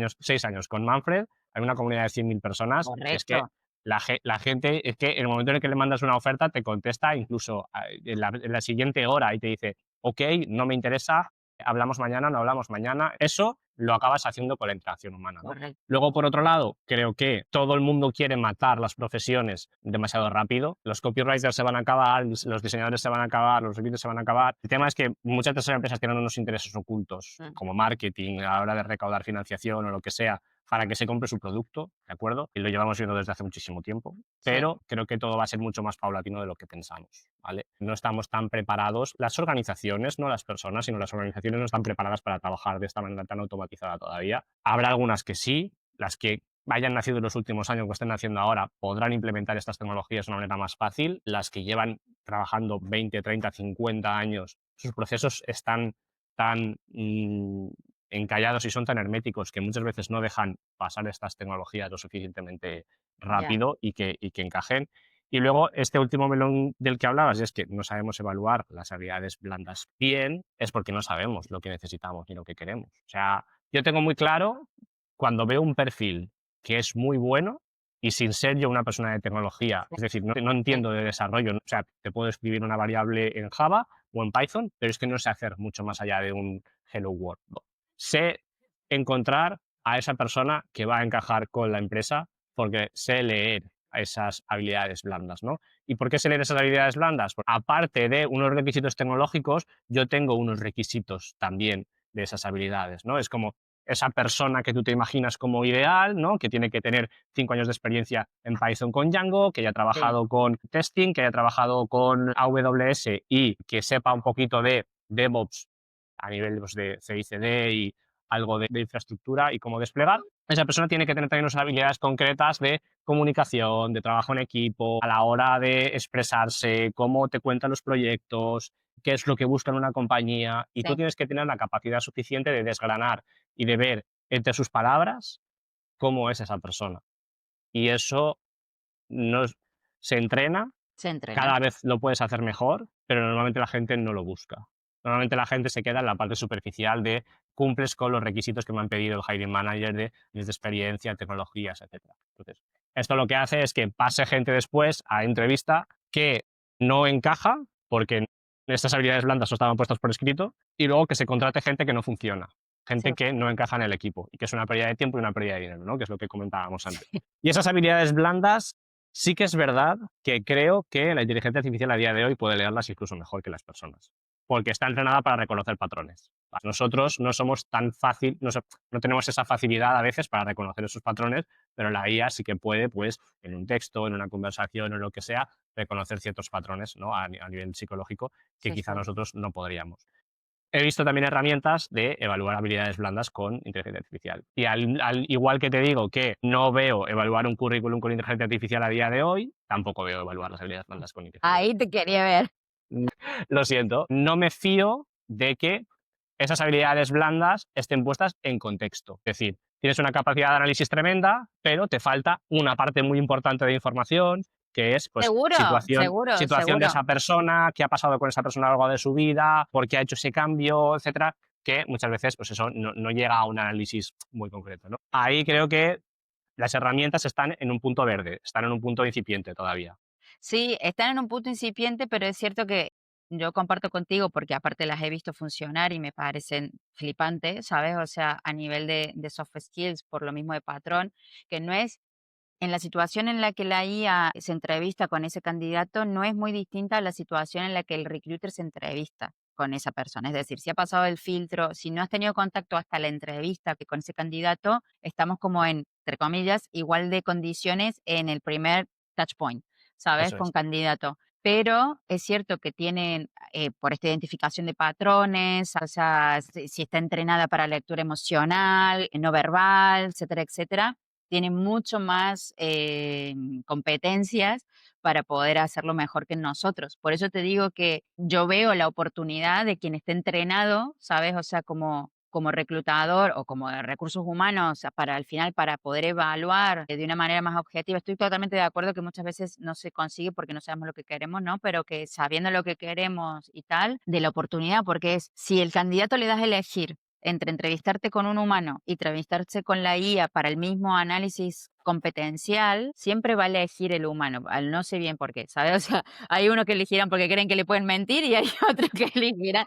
años con Manfred, hay una comunidad de 100.000 personas, que es que Correcto. la gente, es que en el momento en el que le mandas una oferta, te contesta incluso en la siguiente hora y te dice, ok, no me interesa, hablamos mañana, no hablamos mañana. Eso lo acabas haciendo con la interacción humana, ¿no? correcto. Luego, por otro lado, creo que todo el mundo quiere matar las profesiones demasiado rápido. Los copywriters se van a acabar, los diseñadores se van a acabar, los recruiters se van a acabar. El tema es que muchas de esas empresas tienen unos intereses ocultos, Mm, como marketing, a la hora de recaudar financiación o lo que sea, para que se compre su producto, ¿de acuerdo? Y lo llevamos viendo desde hace muchísimo tiempo, sí, pero creo que todo va a ser mucho más paulatino de lo que pensamos, ¿vale? No estamos tan preparados, las organizaciones, no las personas, sino las organizaciones no están preparadas para trabajar de esta manera tan automatizada todavía. Habrá algunas que sí, las que hayan nacido en los últimos años o estén naciendo ahora podrán implementar estas tecnologías de una manera más fácil. Las que llevan trabajando 20, 30, 50 años, sus procesos están tan encallados y son tan herméticos que muchas veces no dejan pasar estas tecnologías lo suficientemente ya, rápido y que encajen. Y luego, este último melón del que hablabas, es que no sabemos evaluar las habilidades blandas bien, es porque no sabemos lo que necesitamos ni lo que queremos. O sea, yo tengo muy claro cuando veo un perfil que es muy bueno y sin ser yo una persona de tecnología, es decir, no sí, entiendo de desarrollo, o sea, te puedo escribir una variable en Java o en Python, pero es que no sé hacer mucho más allá de un Hello World. ¿No? Sé encontrar a esa persona que va a encajar con la empresa porque sé leer esas habilidades blandas, ¿no? ¿Y por qué sé leer esas habilidades blandas? Pues, aparte de unos requisitos tecnológicos, yo tengo unos requisitos también de esas habilidades, ¿no? Es como esa persona que tú te imaginas como ideal, ¿no? Que tiene que tener 5 años de experiencia en Python con Django, que haya sí, trabajado con testing, que haya trabajado con AWS y que sepa un poquito de DevOps a nivel pues, de CI/CD y algo de infraestructura y cómo desplegar. Esa persona tiene que tener también unas habilidades concretas de comunicación, de trabajo en equipo, a la hora de expresarse, cómo te cuentan los proyectos, qué es lo que busca en una compañía. Y tú sí, tienes que tener la capacidad suficiente de desgranar y de ver entre sus palabras cómo es esa persona. Y eso no es- se entrena, se entrena. cada vez lo puedes hacer mejor, pero normalmente la gente no lo busca. Normalmente la gente se queda en la parte superficial de cumples con los requisitos que me han pedido el hiring manager de años de experiencia, tecnologías, etcétera. Entonces, esto lo que hace es que pase gente después a entrevista que no encaja porque estas habilidades blandas no estaban puestas por escrito y luego que se contrate gente que no funciona, Sí, gente que no encaja en el equipo y que es una pérdida de tiempo y una pérdida de dinero, ¿no? Que es lo que comentábamos antes. sí, Y esas habilidades blandas sí que es verdad que creo que la inteligencia artificial a día de hoy puede leerlas incluso mejor que las personas, porque está entrenada para reconocer patrones. Nosotros no somos tan fácil, no tenemos esa facilidad a veces para reconocer esos patrones, pero la IA sí que puede, pues, en un texto, en una conversación o en lo que sea, reconocer ciertos patrones, ¿no? A nivel psicológico que sí, quizá sí. nosotros no podríamos. He visto también herramientas de evaluar habilidades blandas con inteligencia artificial. Y al igual que te digo que no veo evaluar un currículum con inteligencia artificial a día de hoy, tampoco veo evaluar las habilidades blandas con inteligencia Ahí te quería ver. artificial. Lo siento, no me fío de que esas habilidades blandas estén puestas en contexto. Es decir, tienes una capacidad de análisis tremenda, pero te falta una parte muy importante de información, que es pues Seguro, seguro, situación de seguro. esa persona, qué ha pasado con esa persona a lo largo de su vida, por qué ha hecho ese cambio, etcétera, que muchas veces pues eso no llega a un análisis muy concreto, ¿no? Ahí creo que las herramientas están en un punto verde, están en un punto incipiente todavía. Sí, están en un punto incipiente, pero es cierto que yo comparto contigo porque aparte las he visto funcionar y me parecen flipantes, ¿sabes? O sea, a nivel de soft skills, por lo mismo de patrón, que no es en la situación en la que la IA se entrevista con ese candidato, no es muy distinta a la situación en la que el recruiter se entrevista con esa persona. Es decir, si ha pasado el filtro, si no has tenido contacto hasta la entrevista que con ese candidato, estamos como en, entre comillas, igual de condiciones en el primer touch point, ¿sabes? Eso Con es. candidato. Pero es cierto que tienen, por esta identificación de patrones, o sea, si está entrenada para lectura emocional, no verbal, etcétera, etcétera, tiene mucho más competencias para poder hacerlo mejor que nosotros. Por eso te digo que yo veo la oportunidad de quien esté entrenado, ¿sabes? O sea, como reclutador o como de recursos humanos, o sea, para al final, para poder evaluar de una manera más objetiva. Estoy totalmente de acuerdo que muchas veces no se consigue porque no sabemos lo que queremos, ¿no? Pero que sabiendo lo que queremos y tal, de la oportunidad, porque es, si el candidato le das a elegir entre entrevistarte con un humano y entrevistarse con la IA para el mismo análisis competencial, siempre va a elegir el humano, no sé bien por qué, ¿sabes? O sea, hay unos que elegirán porque creen que le pueden mentir y hay otros que elegirán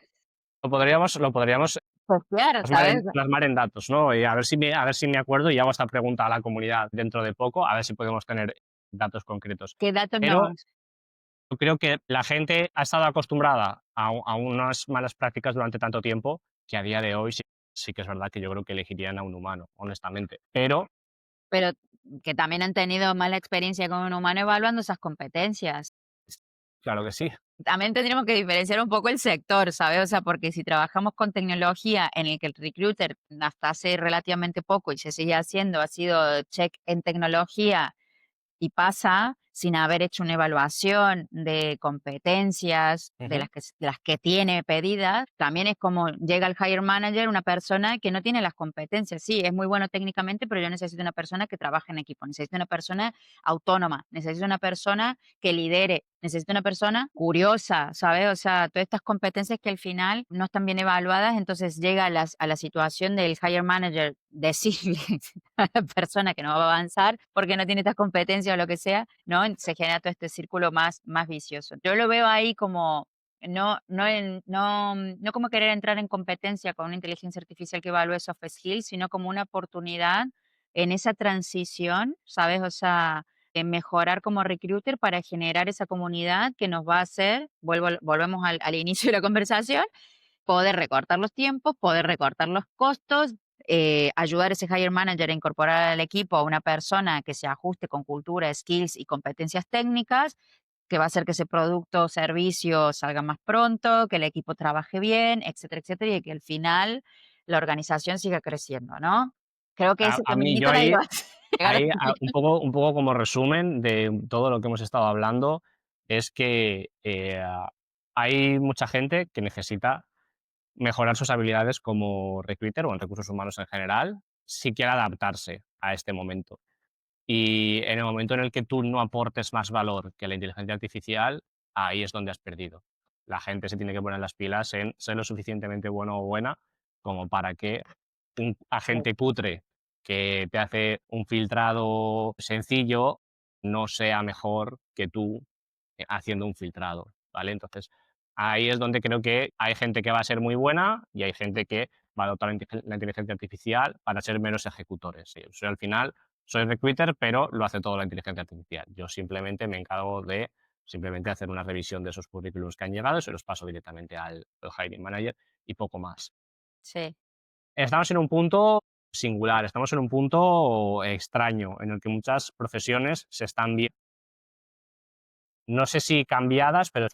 Lo podríamos postear, Plasmar ¿sabes? en datos, ¿no? Y a ver si me acuerdo y hago esta pregunta a la comunidad dentro de poco, a ver si podemos tener datos concretos. ¿Qué datos Pero nos? yo creo que la gente ha estado acostumbrada a unas malas prácticas durante tanto tiempo que a día de hoy sí que es verdad que yo creo que elegirían a un humano, honestamente. Pero Pero que también han tenido mala experiencia con un humano evaluando esas competencias. claro que sí. También tendríamos que diferenciar un poco el sector, ¿sabes? O sea, porque si trabajamos con tecnología en el que el recruiter hasta hace relativamente poco y se sigue haciendo, ha sido check en tecnología y pasa sin haber hecho una evaluación de competencias Ujú. de las que tiene pedidas, también es como llega el hire manager, una persona que no tiene las competencias. Sí, es muy bueno técnicamente, pero yo necesito una persona que trabaje en equipo, necesito una persona autónoma, necesito una persona que lidere, necesito una persona curiosa, ¿sabes? O sea, todas estas competencias que al final no están bien evaluadas, entonces llega a la situación del hire manager decirle a la persona que no va a avanzar porque no tiene estas competencias o lo que sea, ¿no? Se genera todo este círculo más vicioso. Yo lo veo ahí como no como querer entrar en competencia con una inteligencia artificial que evalúe soft skills, sino como una oportunidad en esa transición, ¿sabes? O sea, en mejorar como recruiter para generar esa comunidad que nos va a hacer, volvemos al inicio de la conversación, poder recortar los tiempos, poder recortar los costos, ayudar a ese hire manager a incorporar al equipo a una persona que se ajuste con cultura, skills y competencias técnicas, que va a hacer que ese producto o servicio salga más pronto, que el equipo trabaje bien, etcétera, etcétera, y que al final la organización siga creciendo, ¿no? Creo que ese A mí, yo caminito nadie ahí, lo hace. Llegar ahí hasta el final. un poco como resumen de todo lo que hemos estado hablando, es que hay mucha gente que necesita mejorar sus habilidades como recruiter o en recursos humanos en general, si quiere adaptarse a este momento. Y en el momento en el que tú no aportes más valor que la inteligencia artificial, ahí es donde has perdido. La gente se tiene que poner las pilas en ser lo suficientemente bueno o buena como para que un agente cutre que te hace un filtrado sencillo no sea mejor que tú haciendo un filtrado, ¿vale? Entonces, ahí es donde creo que hay gente que va a ser muy buena y hay gente que va a adoptar la inteligencia artificial para ser menos ejecutores. Sí, al final soy recruiter, pero lo hace todo la inteligencia artificial. Yo simplemente me encargo de simplemente hacer una revisión de esos currículums que han llegado y se los paso directamente al hiring manager y poco más. Sí. Estamos en un punto singular, estamos en un punto extraño en el que muchas profesiones se están viendo, no sé si cambiadas, pero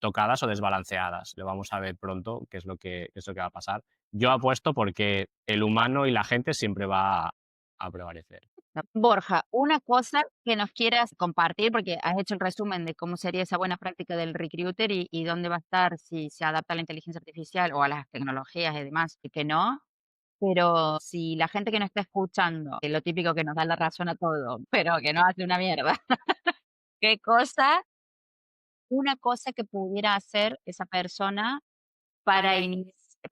tocadas o desbalanceadas. Lo vamos a ver pronto qué es lo que va a pasar. Yo apuesto porque el humano y la gente siempre va a prevalecer. No. Borja, una cosa que nos quieras compartir, porque has hecho el resumen de cómo sería esa buena práctica del recruiter y dónde va a estar si se adapta a la inteligencia artificial o a las tecnologías y demás, y que no. Pero si la gente que nos está escuchando, que lo típico que nos da la razón a todo, pero que no hace una mierda, ¿qué cosa, una cosa que pudiera hacer esa persona para,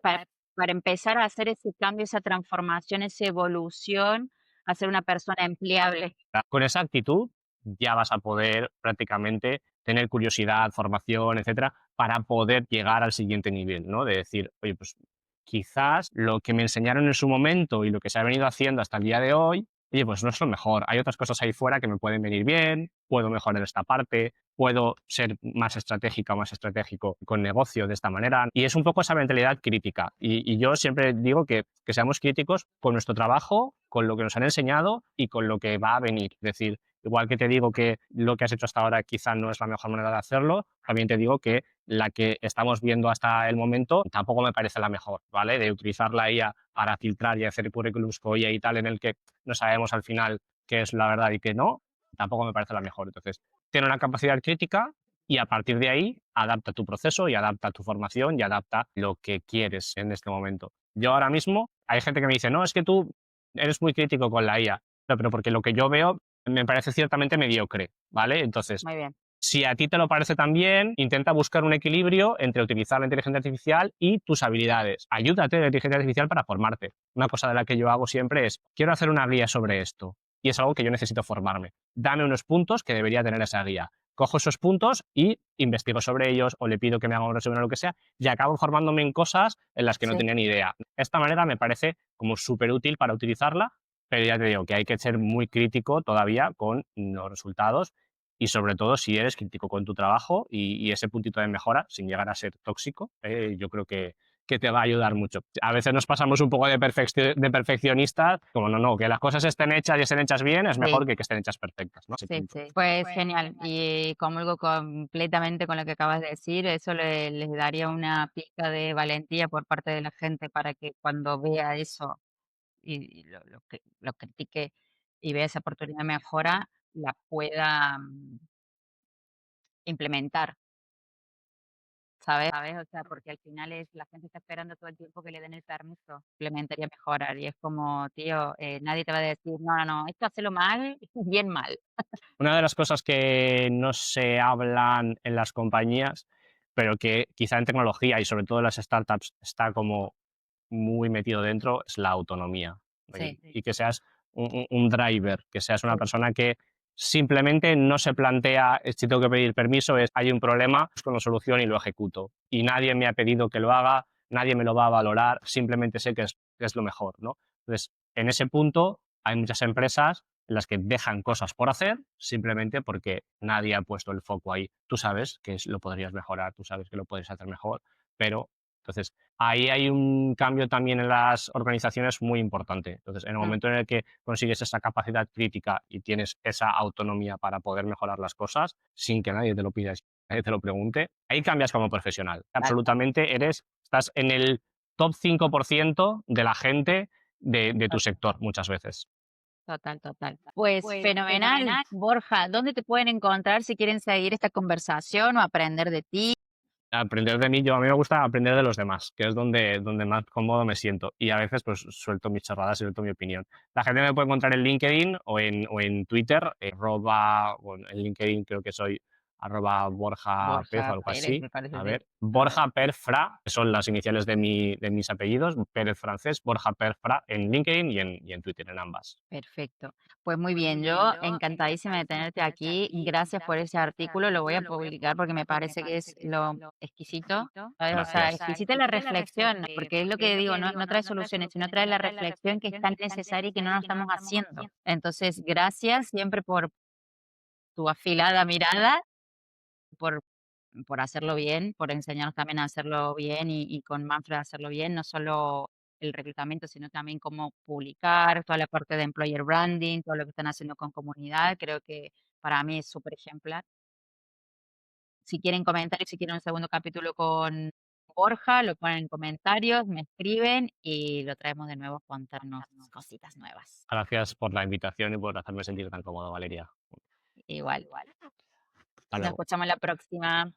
para empezar a hacer ese cambio, esa transformación, esa evolución, a ser una persona empleable? Con esa actitud ya vas a poder prácticamente tener curiosidad, formación, etcétera, para poder llegar al siguiente nivel, ¿no? De decir, oye, pues quizás lo que me enseñaron en su momento y lo que se ha venido haciendo hasta el día de hoy, oye, pues no es lo mejor. Hay otras cosas ahí fuera que me pueden venir bien, puedo mejorar esta parte, puedo ser más estratégica o más estratégico con negocio de esta manera. Y es un poco esa mentalidad crítica. Y yo siempre digo que seamos críticos con nuestro trabajo, con lo que nos han enseñado y con lo que va a venir. Es decir, igual que te digo que lo que has hecho hasta ahora quizá no es la mejor manera de hacerlo, también te digo que la que estamos viendo hasta el momento tampoco me parece la mejor, ¿vale? De utilizar la IA para filtrar y hacer currículums con IA y tal, en el que no sabemos al final qué es la verdad y qué no, tampoco me parece la mejor. Entonces, tiene una capacidad crítica y a partir de ahí adapta tu proceso y adapta tu formación y adapta lo que quieres en este momento. Yo ahora mismo, hay gente que me dice, no, es que tú eres muy crítico con la IA, no, pero porque lo que yo veo me parece ciertamente mediocre, ¿vale? Entonces, Muy bien. si a ti te lo parece también, intenta buscar un equilibrio entre utilizar la inteligencia artificial y tus habilidades. Ayúdate de la inteligencia artificial para formarte. Una cosa de la que yo hago siempre es, quiero hacer una guía sobre esto y es algo que yo necesito formarme. Dame unos puntos que debería tener esa guía. cojo esos puntos y investigo sobre ellos o le pido que me haga un resumen o lo que sea y acabo formándome en cosas en las que no Sí. tenía ni idea. Esta manera me parece como súper útil para utilizarla, pero ya te digo que hay que ser muy crítico todavía con los resultados y sobre todo si eres crítico con tu trabajo y ese puntito de mejora, sin llegar a ser tóxico, yo creo que te va a ayudar mucho. A veces nos pasamos un poco de perfeccionistas, como no, que las cosas estén hechas y estén hechas bien es Sí. mejor que estén hechas perfectas, ¿no? Ese Sí, punto. pues genial. Y comulgo completamente con lo que acabas de decir. Eso les daría una pizca de valentía por parte de la gente para que cuando vea eso y lo critique y vea esa oportunidad de mejora, la pueda implementar, ¿sabes? O sea, porque al final la gente está esperando todo el tiempo que le den el permiso, implementar y a mejorar. Y es como, tío, nadie te va a decir, no, no, no, esto hacelo mal, bien mal. Una de las cosas que no se hablan en las compañías, pero que quizá en tecnología y sobre todo en las startups está como muy metido dentro, es la autonomía. Sí, Y que seas un driver, que seas una sí. persona que simplemente no se plantea, si tengo que pedir permiso, es hay un problema, busco una solución y lo ejecuto. Y nadie me ha pedido que lo haga, nadie me lo va a valorar, simplemente sé que es lo mejor, ¿no? Entonces, en ese punto hay muchas empresas en las que dejan cosas por hacer simplemente porque nadie ha puesto el foco ahí. Tú sabes que lo podrías mejorar, tú sabes que lo puedes hacer mejor, pero entonces ahí hay un cambio también en las organizaciones muy importante. Entonces, en el Mm. momento en el que consigues esa capacidad crítica y tienes esa autonomía para poder mejorar las cosas sin que nadie te lo pida, sin que nadie te lo pregunte, ahí cambias como profesional. Tal cual, Absolutamente estás en el top 5% de la gente de tu sector muchas veces. total, total. Pues fenomenal, Borja. ¿Dónde te pueden encontrar si quieren seguir esta conversación o aprender de ti? Aprender de mí, a mí me gusta aprender de los demás, que es donde más cómodo me siento. Y a veces pues suelto mis chorradas y suelto mi opinión. La gente me puede encontrar en LinkedIn o en Twitter, en LinkedIn creo que soy @Borja Pez o Borja algo Pérez, así. me parece, A sí. ver, Borja Per Fra, que son las iniciales de mis apellidos, Pérez francés, Borja Per Fra en LinkedIn y en Twitter, en ambas. Perfecto. Pues muy bien, yo encantadísima de tenerte aquí. Gracias por ese artículo. Lo voy a publicar porque me parece que es lo exquisito, ¿sabes? O sea, Gracias. exquisita la reflexión, porque es lo que digo, no trae soluciones, sino trae la reflexión que es tan necesaria y que no nos estamos haciendo. Entonces, gracias siempre por tu afilada mirada, por, por hacerlo bien, por enseñarnos también a hacerlo bien y con Manfred a hacerlo bien, no solo el reclutamiento, sino también cómo publicar, toda la parte de employer branding, todo lo que están haciendo con comunidad, creo que para mí es súper ejemplar. Si quieren comentarios, si quieren un segundo capítulo con Borja, lo ponen en comentarios, me escriben y lo traemos de nuevo a contarnos cositas nuevas. Gracias por la invitación y por hacerme sentir tan cómodo, Valeria. Igual. Hasta Nos luego. escuchamos la próxima.